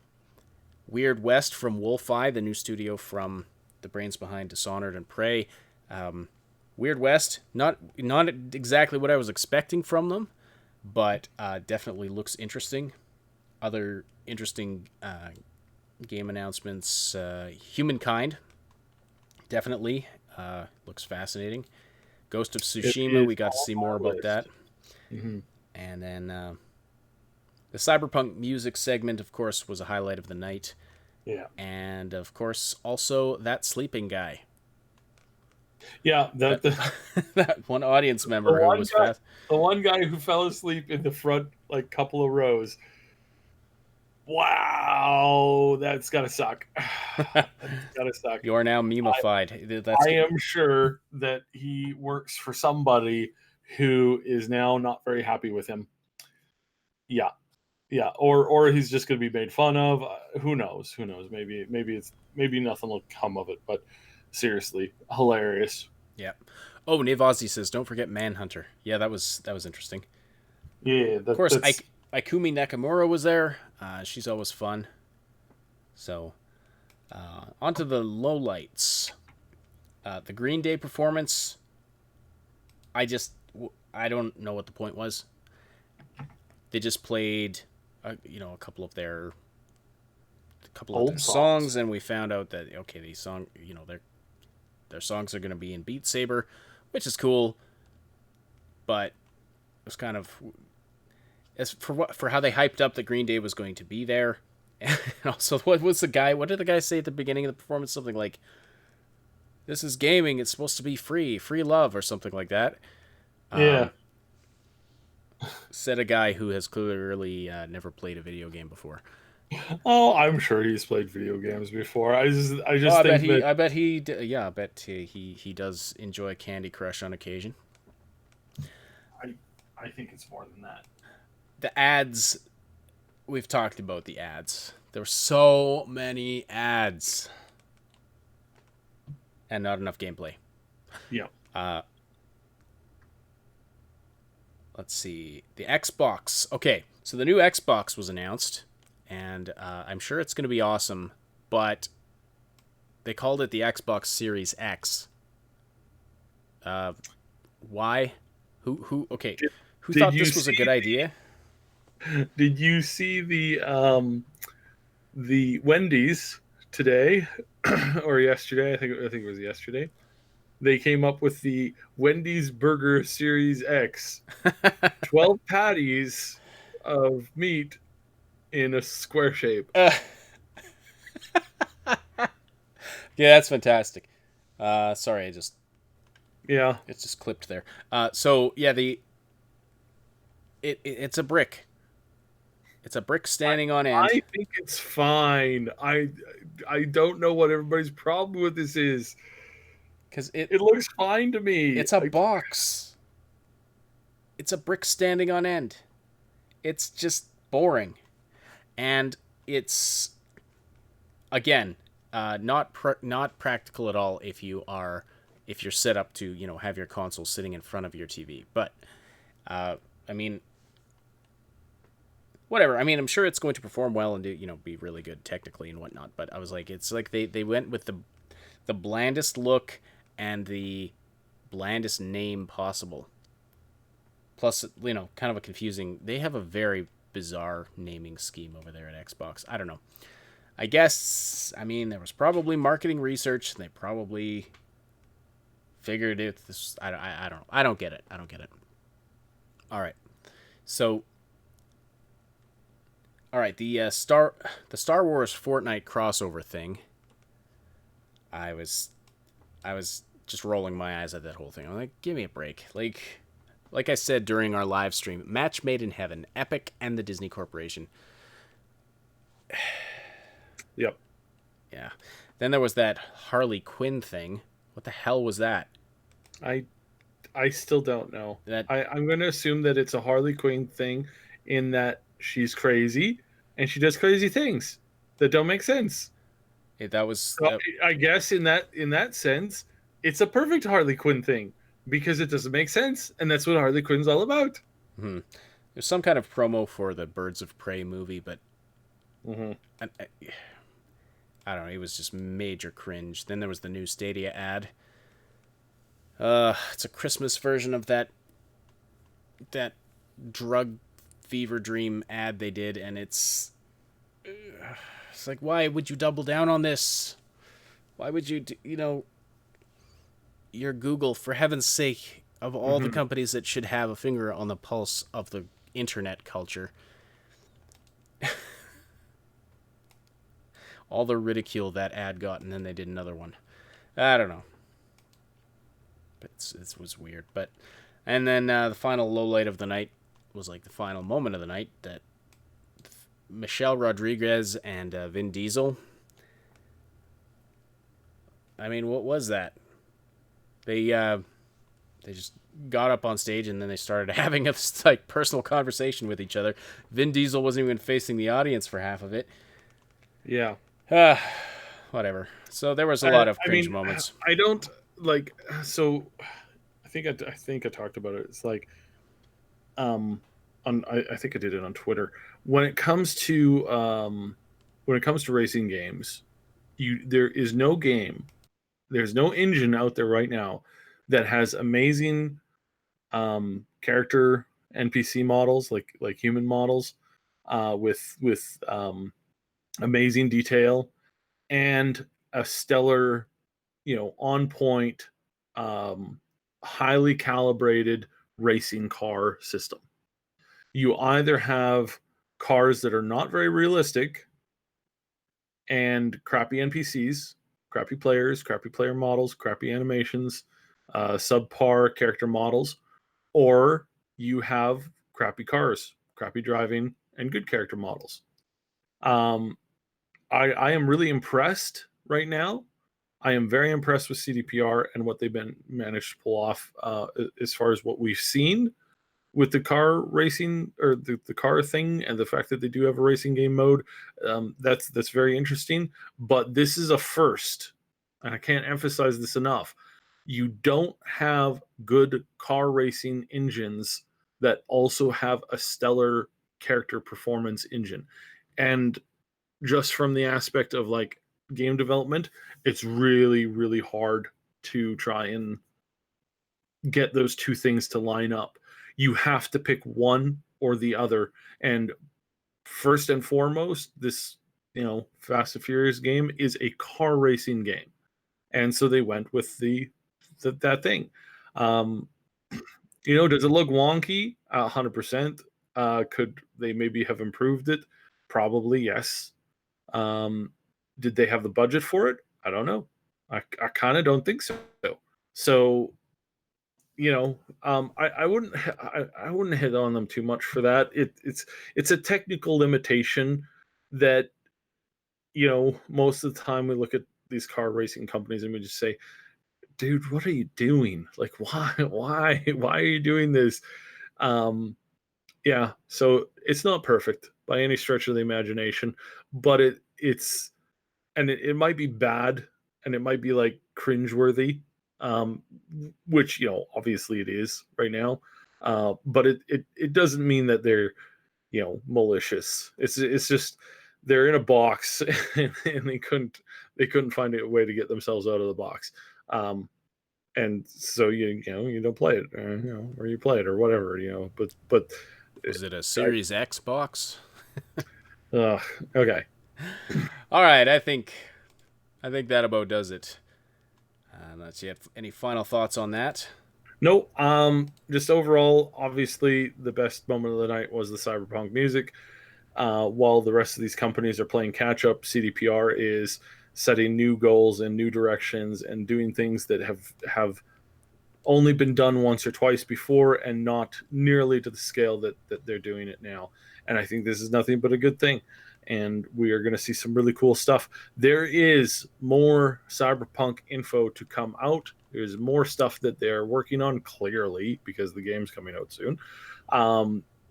S2: Weird West from Wolfeye, the new studio from the brains behind Dishonored and Prey. Weird West, not exactly what I was expecting from them, but definitely looks interesting. Other interesting game announcements: Humankind, definitely looks fascinating. Ghost of Tsushima, we got to see more about that. Mm-hmm. And then the Cyberpunk music segment, of course, was a highlight of the night.
S3: Yeah.
S2: And, of course, also that sleeping guy.
S3: Yeah,
S2: that one audience member who was fast.
S3: The one guy who fell asleep in the front, like, couple of rows. Wow, that's gotta suck. That's gotta suck.
S2: You are now memeified.
S3: I am sure that he works for somebody who is now not very happy with him. Yeah, or he's just going to be made fun of. Who knows? Maybe nothing will come of it. But seriously, hilarious.
S2: Yeah. Oh, Niv Ozzy says, "Don't forget Manhunter." Yeah, that was interesting.
S3: Yeah,
S2: of course. Ikumi Nakamura was there. She's always fun. So, onto the lowlights. The Green Day performance. I don't know what the point was. They just played, a couple of their songs, and we found out that these songs, their songs are going to be in Beat Saber, which is cool. But it was kind of, as for how they hyped up that Green Day was going to be there, and also what did the guy say at the beginning of the performance? Something like, "This is gaming. It's supposed to be free love," or something like that.
S3: Yeah.
S2: Said a guy who has clearly never played a video game before.
S3: Oh, I'm sure he's played video games before. I bet
S2: he does enjoy Candy Crush on occasion.
S3: I think it's more than that.
S2: The ads, we've talked about the ads. There were so many ads, and not enough gameplay.
S3: Yeah.
S2: Let's see. The Xbox. Okay, so the new Xbox was announced, and I'm sure it's going to be awesome, but they called it the Xbox Series X. Why? Who? Okay, who
S4: Did
S2: thought
S4: you
S2: this was a
S4: see
S2: good idea?
S4: Did you see the Wendy's today or yesterday? I think it was yesterday. They came up with the Wendy's Burger Series X. 12 patties of meat in a square shape.
S2: Yeah, that's fantastic. Sorry,
S4: Yeah.
S2: it's just clipped there. So yeah, it's a brick. It's a brick standing on end.
S4: I think it's fine. I don't know what everybody's problem with this is.
S2: Because
S4: It looks fine to me.
S2: it's a box. It's a brick standing on end. It's just boring, and it's again not practical at all if you're set up to have your console sitting in front of your TV. But I mean, whatever. I mean, I'm sure it's going to perform well and be really good technically and whatnot. But I was like, it's like they went with the blandest look and the blandest name possible. Plus, kind of a confusing. They have a very bizarre naming scheme over there at Xbox. I don't know. I guess, I mean, there was probably marketing research. And they probably figured it. I don't know. I don't get it. I don't get it. All right. So, all right. The Star Wars Fortnite crossover thing. I was just rolling my eyes at that whole thing. I'm like, give me a break. Like I said during our live stream, match made in heaven, Epic and the Disney Corporation.
S4: Yep.
S2: Yeah. Then there was that Harley Quinn thing. What the hell was that?
S4: I still don't know.
S2: That
S4: I'm going to assume that it's a Harley Quinn thing in that she's crazy and she does crazy things that don't make sense.
S2: that was
S4: So I guess in that sense, it's a perfect Harley Quinn thing because it doesn't make sense, and that's what Harley Quinn's all about.
S2: there's some kind of promo for the Birds of Prey movie, but I don't know. It was just major cringe. Then there was the new Stadia ad. It's a Christmas version of that drug fever dream ad they did, and it's like, why would you double down on this? Why would you your Google, for heaven's sake, of all the companies that should have a finger on the pulse of the internet culture, all the ridicule that ad got, and then they did another one. I don't know. But it was weird. And then the final low light of the night was like the final moment of the night, that Michelle Rodriguez and Vin Diesel. I mean, what was that? They just got up on stage and then they started having a personal conversation with each other. Vin Diesel wasn't even facing the audience for half of it.
S4: Yeah.
S2: Whatever. So there was a lot of cringe moments.
S4: I don't like. So I think I talked about it. It's like, I think I did it on Twitter. When it comes to racing games, there is no game, there's no engine out there right now that has amazing character NPC models, like human models, with amazing detail and a stellar, on point, highly calibrated racing car system. You either have cars that are not very realistic and crappy NPCs, crappy players, crappy player models, crappy animations, subpar character models, or you have crappy cars, crappy driving, and good character models. I am really impressed right now. I am very impressed with CDPR and what they've managed to pull off as far as what we've seen with the car racing, or the car thing, and the fact that they do have a racing game mode. That's very interesting. But this is a first, and I can't emphasize this enough. You don't have good car racing engines that also have a stellar character performance engine. And just from the aspect of like game development, it's really, really hard to try and get those two things to line up. You have to pick one or the other. And first and foremost, this, Fast and Furious game is a car racing game. And so they went with that thing. Um, does it look wonky? 100%. Could they maybe have improved it? Probably, yes. Did they have the budget for it? I don't know. I kind of don't think so. So, I wouldn't I wouldn't hit on them too much for that. It's a technical limitation that most of the time we look at these car racing companies and we just say, dude, what are you doing? Like, why are you doing this? Yeah, so it's not perfect by any stretch of the imagination, but it might be bad and it might be like cringeworthy, um, which obviously it is right now. But it doesn't mean that they're malicious. It's just they're in a box and they couldn't find a way to get themselves out of the box. And so you don't play it, or you play it or whatever, but
S2: Was it a Series X box?
S4: okay.
S2: All right, I think that about does it. Let's see. Any final thoughts on that?
S4: No, just overall, obviously the best moment of the night was the Cyberpunk music. While the rest of these companies are playing catch up, CDPR is setting new goals and new directions and doing things that have only been done once or twice before and not nearly to the scale that they're doing it now. And I think this is nothing but a good thing. And we are going to see some really cool stuff. There is more Cyberpunk info to come out. There's more stuff that they're working on, clearly, because the game's coming out soon.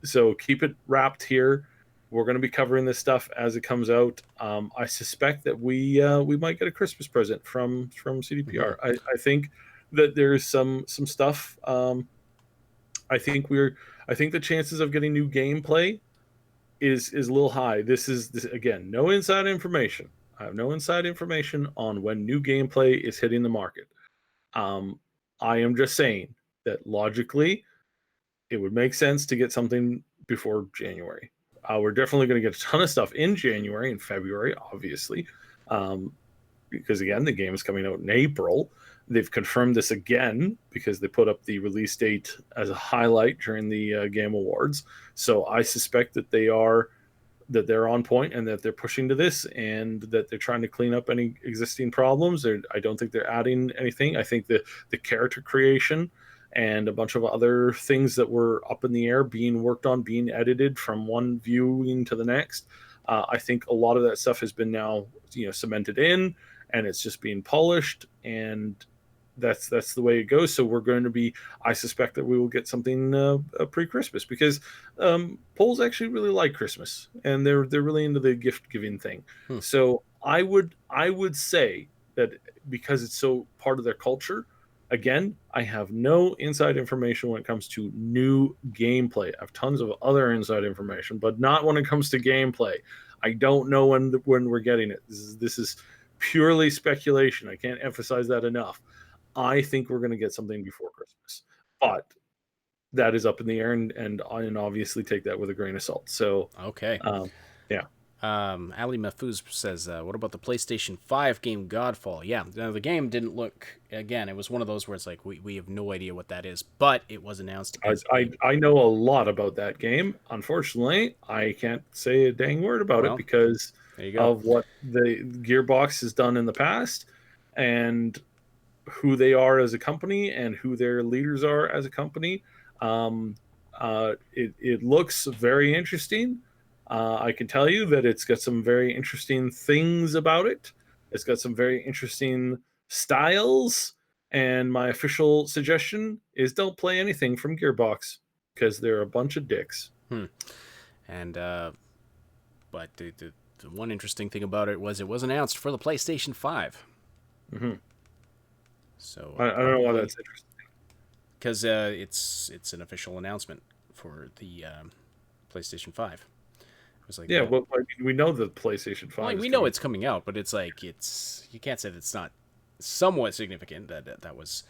S4: So keep it wrapped here. We're going to be covering this stuff as it comes out. I suspect that we might get a Christmas present from CDPR.
S2: Mm-hmm.
S4: I think that there's some stuff. I think the chances of getting new gameplay is a little high. This again, no inside information. I have no inside information on when new gameplay is hitting the market. I am just saying that logically, it would make sense to get something before January. We're definitely going to get a ton of stuff in January and February, obviously, because again, the game is coming out in April. They've confirmed this again because they put up the release date as a highlight during the Game Awards. So I suspect that they're on point and that they're pushing to this and that they're trying to clean up any existing problems. I don't think they're adding anything. I think the character creation and a bunch of other things that were up in the air being worked on, being edited from one viewing to the next. I think a lot of that stuff has been now cemented in, and it's just being polished, and that's the way it goes. So we're going to be, I suspect that we will get something pre-Christmas, because Poles actually really like Christmas and they're really into the gift giving thing. So I would say that because it's so part of their culture. Again, I have no inside information when it comes to new gameplay. I have tons of other inside information, but not when it comes to gameplay. I don't know when we're getting it. This is purely speculation. I can't emphasize that enough. I think we're going to get something before Christmas, but that is up in the air, and obviously take that with a grain of salt. So
S2: okay,
S4: yeah.
S2: Ali Mahfouz says, what about the PlayStation 5 game Godfall? Yeah, the game didn't look, again, it was one of those where it's like, we have no idea what that is, but it was announced.
S4: I know a lot about that game. Unfortunately, I can't say a dang word about it because of what the Gearbox has done in the past and who they are as a company and who their leaders are as a company. It looks very interesting. I can tell you that it's got some very interesting things about it. It's got some very interesting styles. And my official suggestion is don't play anything from Gearbox because they're a bunch of dicks.
S2: And but the one interesting thing about it was announced for the PlayStation 5.
S4: Mm-hmm.
S2: So
S4: I don't know why that's interesting.
S2: Because it's an official announcement for the PlayStation 5. was like,
S4: Yeah,
S2: well,
S4: well, I mean, we know the PlayStation 5 is
S2: we know
S4: coming.
S2: it's coming out, but it's like you can't say that it's not somewhat significant that was,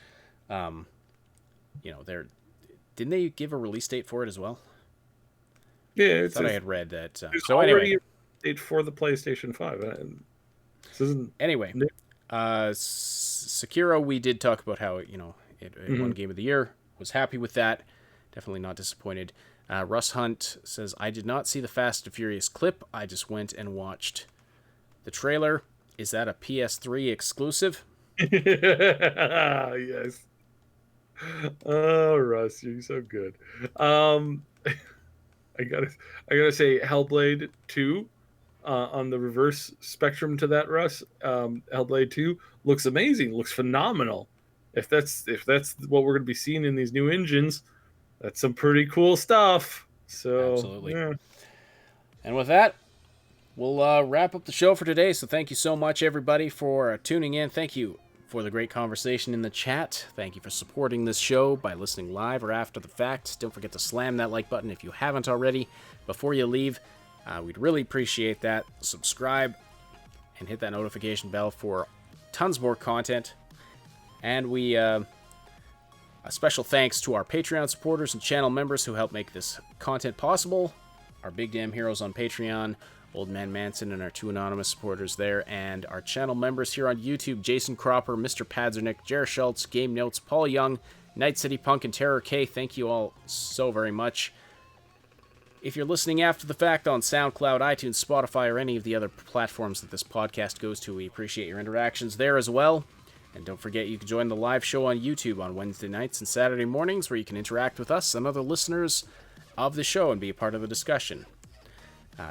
S2: there. Didn't they give a release date for it as well?
S4: Yeah,
S2: I
S4: it's
S2: thought I had read that.
S4: there's
S2: So
S4: already
S2: anyway,
S4: a date for the PlayStation 5. This isn't
S2: anyway,
S4: new.
S2: Sekiro, we did talk about how it won Game of the Year. Was happy with that. Definitely not disappointed. Russ Hunt says, I did not see the Fast and Furious clip. I just went and watched the trailer. Is that a PS3 exclusive?
S4: Yes. Oh, Russ, you're so good. I gotta say, Hellblade 2, on the reverse spectrum to that, Russ. Hellblade 2 looks amazing, looks phenomenal. If that's what we're gonna be seeing in these new engines, that's some pretty cool stuff. So
S2: Absolutely.
S4: yeah.
S2: And with that, we'll wrap up the show for today. So thank you so much, everybody, for tuning in. Thank you for the great conversation in the chat. Thank you for supporting this show by listening live or after the fact. Don't forget to slam that like button if you haven't already before you leave. We'd really appreciate that. Subscribe and hit that notification bell for tons more content. And we a special thanks to our Patreon supporters and channel members who help make this content possible. Our Big Damn Heroes on Patreon, Old Man Manson and our 2 anonymous supporters there, and our channel members here on YouTube, Jason Cropper, Mr. Padzernick, Jer Schultz, Game Notes, Paul Young, Night City Punk, and Terror K. Thank you all so very much. If you're listening after the fact on SoundCloud, iTunes, Spotify, or any of the other platforms that this podcast goes to, we appreciate your interactions there as well. And don't forget, you can join the live show on YouTube on Wednesday nights and Saturday mornings, where you can interact with us and other listeners of the show and be a part of the discussion.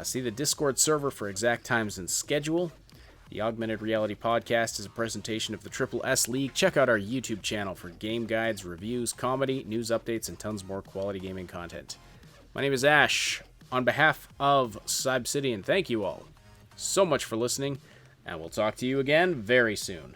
S2: See the Discord server for exact times and schedule. The Augmented Reality Podcast is a presentation of the Triple S League. Check out our YouTube channel for game guides, reviews, comedy, news updates, and tons more quality gaming content. My name is Ash. On behalf of Cybsidian, thank you all so much for listening, and we'll talk to you again very soon.